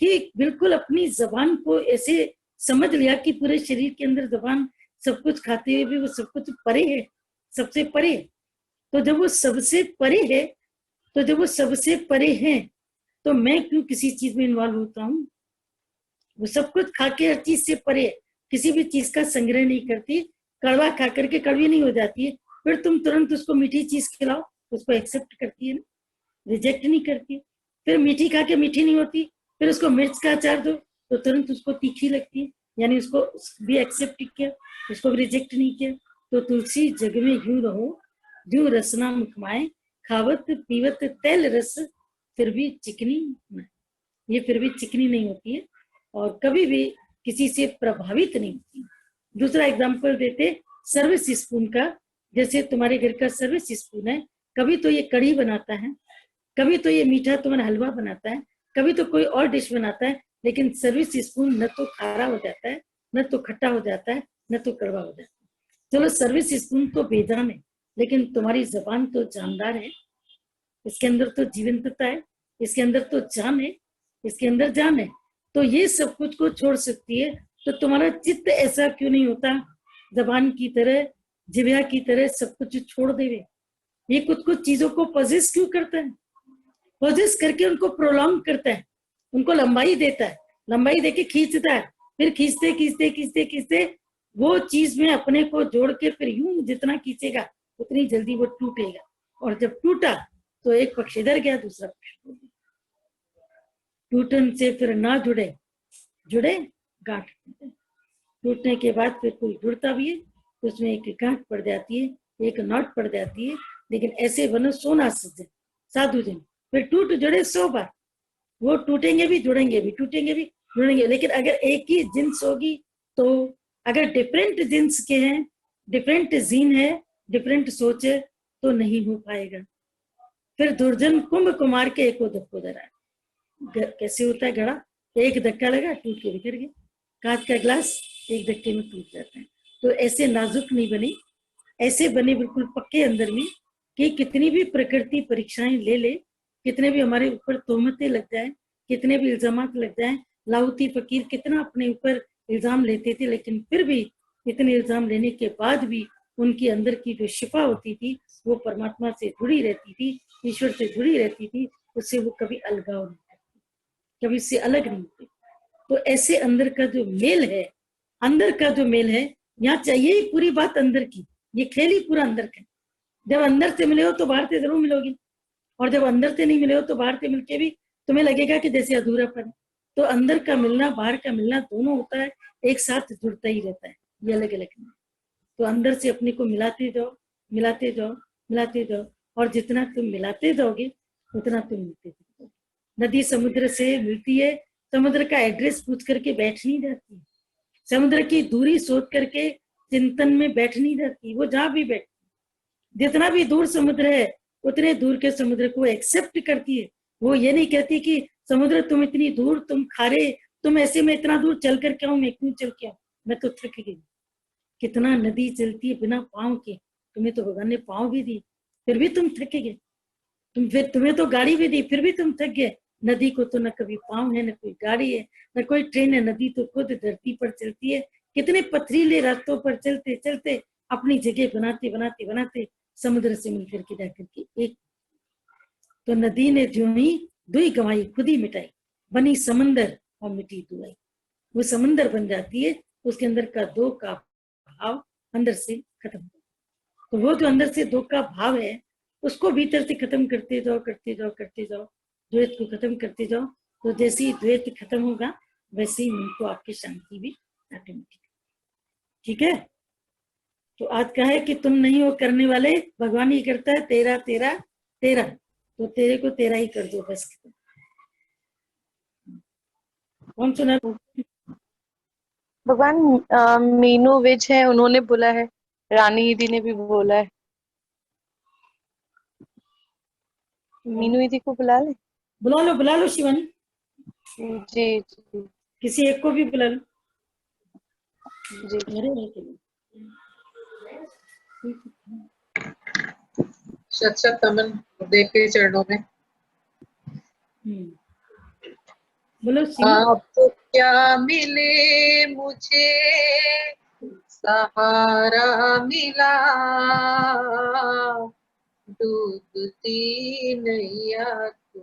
कि बिल्कुल अपनी जबान को ऐसे समझ लिया कि पूरे शरीर के अंदर जबान सब कुछ खाते हुए भी वो सब कुछ परे है, सबसे परे। तो जब वो सबसे परे है, तो जब वो सबसे परे है, तो मैं क्यों किसी चीज में इन्वॉल्व होता हूँ? वो सब कुछ खा के हर चीज से परे, किसी भी चीज का संग्रह नहीं करती, कड़वा खा करके कड़वी नहीं हो जाती है, फिर तुम तुरंत उसको मीठी चीज खिलाओ, उसको एक्सेप्ट करती है ना, रिजेक्ट नहीं करती। फिर मीठी खा के मीठी नहीं होती, फिर उसको मिर्च का अचार दो तो तुरंत उसको तीखी लगती है, यानी उसको भी एक्सेप्ट किया, उसको भी रिजेक्ट नहीं किया। तो तुलसी जग में यूं रहो, यूं रसना मुखमाए, खावत पीवत तेल रस, फिर भी चिकनी न। ये फिर भी चिकनी नहीं होती है और कभी भी किसी से प्रभावित नहीं होती। दूसरा एग्जाम्पल देते सर्विस स्पून का। जैसे तुम्हारे घर का सर्विस स्पून है, कभी तो ये कढ़ी बनाता है, कभी तो ये मीठा तुम्हारा हलवा बनाता है, कभी तो कोई और डिश बनाता है, लेकिन सर्विस स्पून न तो खारा हो जाता है, न तो खट्टा हो जाता है, न तो कड़वा हो जाता है। चलो सर्विस स्पून तो बेजान है, लेकिन तुम्हारी जबान तो जानदार है, इसके अंदर तो जीवंतता है, इसके अंदर तो जान है, इसके अंदर जान है। तो ये सब कुछ को छोड़ सकती है। तो तुम्हारा चित्त ऐसा क्यों नहीं होता, जबान की तरह, जिव्या की तरह सब कुछ छोड़ देवे? ये कुछ कुछ चीजों को पजेस क्यों करता है? पजेस करके उनको प्रोलॉन्ग करता है, उनको लंबाई देता है, लंबाई देके खींचता है, फिर खींचते खींचते खींचते खींचते वो चीज में अपने को जोड़ के फिर यूं जितना खींचेगा उतनी जल्दी वो टूटेगा। और जब टूटा तो एक पक्ष इधर गया, दूसरा पक्ष टूटन से फिर ना जुड़े, जुड़े गांठ, टूटने के बाद फिर कोई जुड़ता भी है तो उसमें एक गांठ पड़ जाती है, एक नॉट पड़ जाती है। लेकिन ऐसे बनो सोना सज्जन साधु जन, फिर टूट जुड़े 100 बार, वो टूटेंगे भी जुड़ेंगे भी, टूटेंगे भी जुड़ेंगे। लेकिन अगर एक ही जिन्स होगी तो, अगर डिफरेंट जिन्स के हैं, डिफरेंट जीन है, डिफरेंट सोच है, तो नहीं हो पाएगा। फिर दुर्जन कुंभ कुमार के एको धक्को धरा। कैसे होता है घड़ा, एक धक्का लगा टूट के बिखर गया, कांच का ग्लास एक धक्के में टूट जाता है। तो ऐसे नाजुक नहीं बने, ऐसे बने बिल्कुल पक्के अंदर में कि कितनी भी प्रकृति परीक्षाएं ले ले, कितने भी हमारे ऊपर तोहमतें लग जाए, कितने भी इल्जामात लग जाए। लाहौती फकीर कितना अपने ऊपर इल्जाम लेते थे, लेकिन फिर भी इतने इल्जाम लेने के बाद भी उनकी अंदर की जो शिफा होती थी वो परमात्मा से जुड़ी रहती थी, ईश्वर से जुड़ी रहती थी, उससे वो कभी अलगाव नहीं करती, कभी इससे अलग नहीं होती। तो ऐसे अंदर का जो मेल है, अंदर का जो मेल है, यहाँ चाहिए ही पूरी बात अंदर की, ये खेल ही पूरा अंदर का। जब अंदर से मिले हो तो बाहर से जरूर मिलोगे, और जब अंदर से नहीं मिले हो तो बाहर से मिलके भी तुम्हें लगेगा कि जैसे अधूरापन। तो अंदर का मिलना बाहर का मिलना दोनों होता है, एक साथ जुड़ता ही रहता है, ये अलग अलग नहीं। तो अंदर से अपने को मिलाते जाओ, मिलाते जाओ, मिलाते जाओ, और जितना तुम मिलाते जाओगे उतना तुम मिलते जाओगे। नदी समुद्र से मिलती है, समुद्र का एड्रेस पूछ करके बैठ नहीं जाती, समुद्र की दूरी सोच करके चिंतन में बैठ नहीं जाती, वो जहां भी बैठती, जितना भी दूर समुद्र है उतने दूर के समुद्र को एक्सेप्ट करती है। वो ये नहीं कहती कि समुद्र तुम इतनी दूर, तुम खारे, तुम ऐसे में इतना दूर चल कर के आऊं, मैं क्यों चल के आऊं, मैं तो थक गई। कितना नदी चलती है बिना पाँव के, तुम्हें तो भगवान ने पाँव भी दी फिर भी तुम थक गए, तुम्हें तो गाड़ी भी दी फिर भी तुम थक गए। नदी को तो न कभी पाँव है, न कोई गाड़ी है, न कोई ट्रेन है, नदी तो खुद धरती पर चलती है। कितने पथरीले रास्तों पर चलते चलते अपनी जगह बनाते बनाते बनाते समुद्र से मिलकर के जाकर के एक। तो नदी ने ज्यों ही दुई गवाई खुद ही मिटाई, बनी समंदर और मिटी दुआई। वो समंदर बन जाती है, उसके अंदर का दो का भाव अंदर से खत्म हो। तो वो जो अंदर से दो का भाव है उसको भीतर से खत्म करते जाओ, करते जाओ, करते जाओ, द्वैत को खत्म करते जाओ। तो जैसे ही द्वैत खत्म होगा वैसे ही मन को आपकी शांति भी ऑटोमेटिक। ठीक है, तो आज का है कि तुम नहीं हो करने वाले, भगवान ही करता है, तेरा तेरा तेरा, तो तेरे को तेरा ही कर दो बस। कौन सुना? भगवान मीनू विज है, उन्होंने बोला है, रानी दीदी ने भी बोला है। मीनू दीदी को बुला ले। बुला लो शिवानी, जी जी किसी एक को भी बुला लो। जी। मेरे नहीं के लिए शत शत नमन गुरुदेव के चरणों में। बोलो सिंह। आपको क्या मिले मुझे सहारा मिला, डूबती नैया को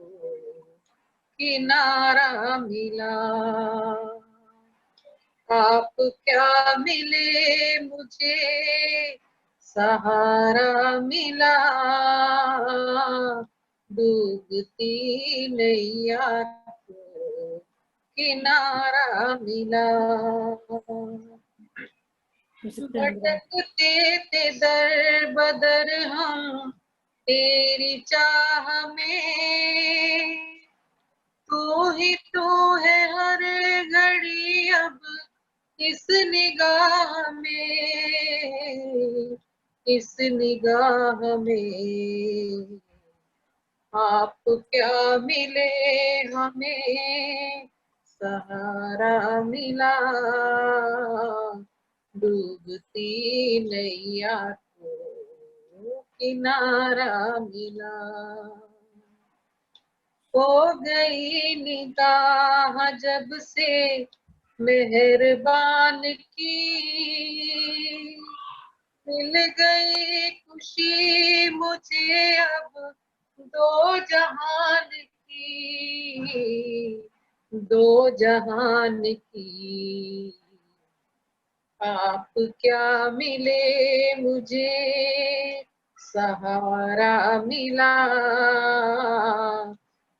किनारा मिला। आप क्या मिले मुझे सहारा मिला, डूबती नैया को किनारा मिला। भटकते थे दर बदर हम तेरी चाह में, तू ही तू है हर घड़ी अब इस निगाह में, इस निगाह में। आप क्या मिले हमें सहारा मिला, डूबती नैया को किनारा मिला। हो गई निगाह जब से मेहरबान की, मिल गई खुशी मुझे अब दो जहान की, दो जहान की। आप क्या मिले मुझे सहारा मिला,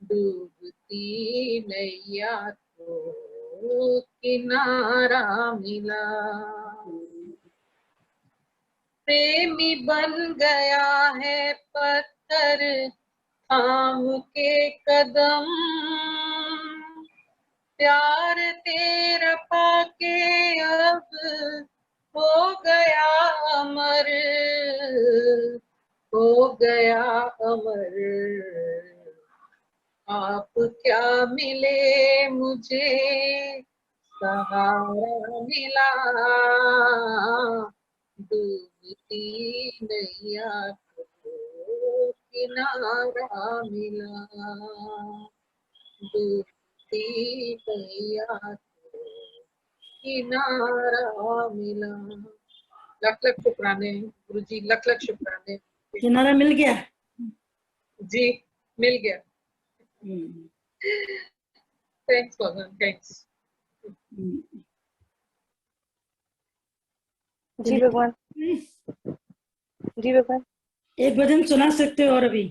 डूबती नैया को किनारा मिला। प्रेमी बन गया है पत्थर थाम के कदम, प्यार तेरा पाके अब हो गया अमर, हो गया अमर। आप क्या मिले मुझे सहारा मिला, डूबती नैया को किनारा मिला, डूबती नैया को किनारा मिला। लख लख शुक्राने गुरु जी, लख लख शुक्राने। किनारा मिल गया जी, मिल गया। थैंक्स भगवान, थैंक्स। जी भगवान, जी भगवान। एक भजन सुना सकते हो और अभी?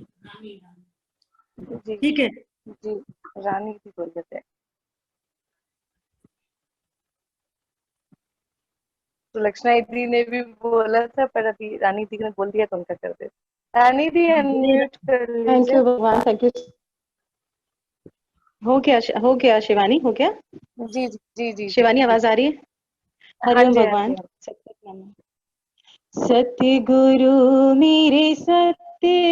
जी ठीक है। जी, रानी भी बोल देते हैं। तो लक्षणा दीदी ने भी बोला था, पर अभी रानी दीदी ने बोल दिया तो उनका कर देते। रानी दी अनम्यूट कर थैंक लीजिए। यू भगवान, थैंक यू। हो गया शिवानी, हो गया? जी जी जी जी। शिवानी आवाज आ रही है? हाँ हरिओम जी, हाँ भगवान। जी। सतगुरु मेरे सत्य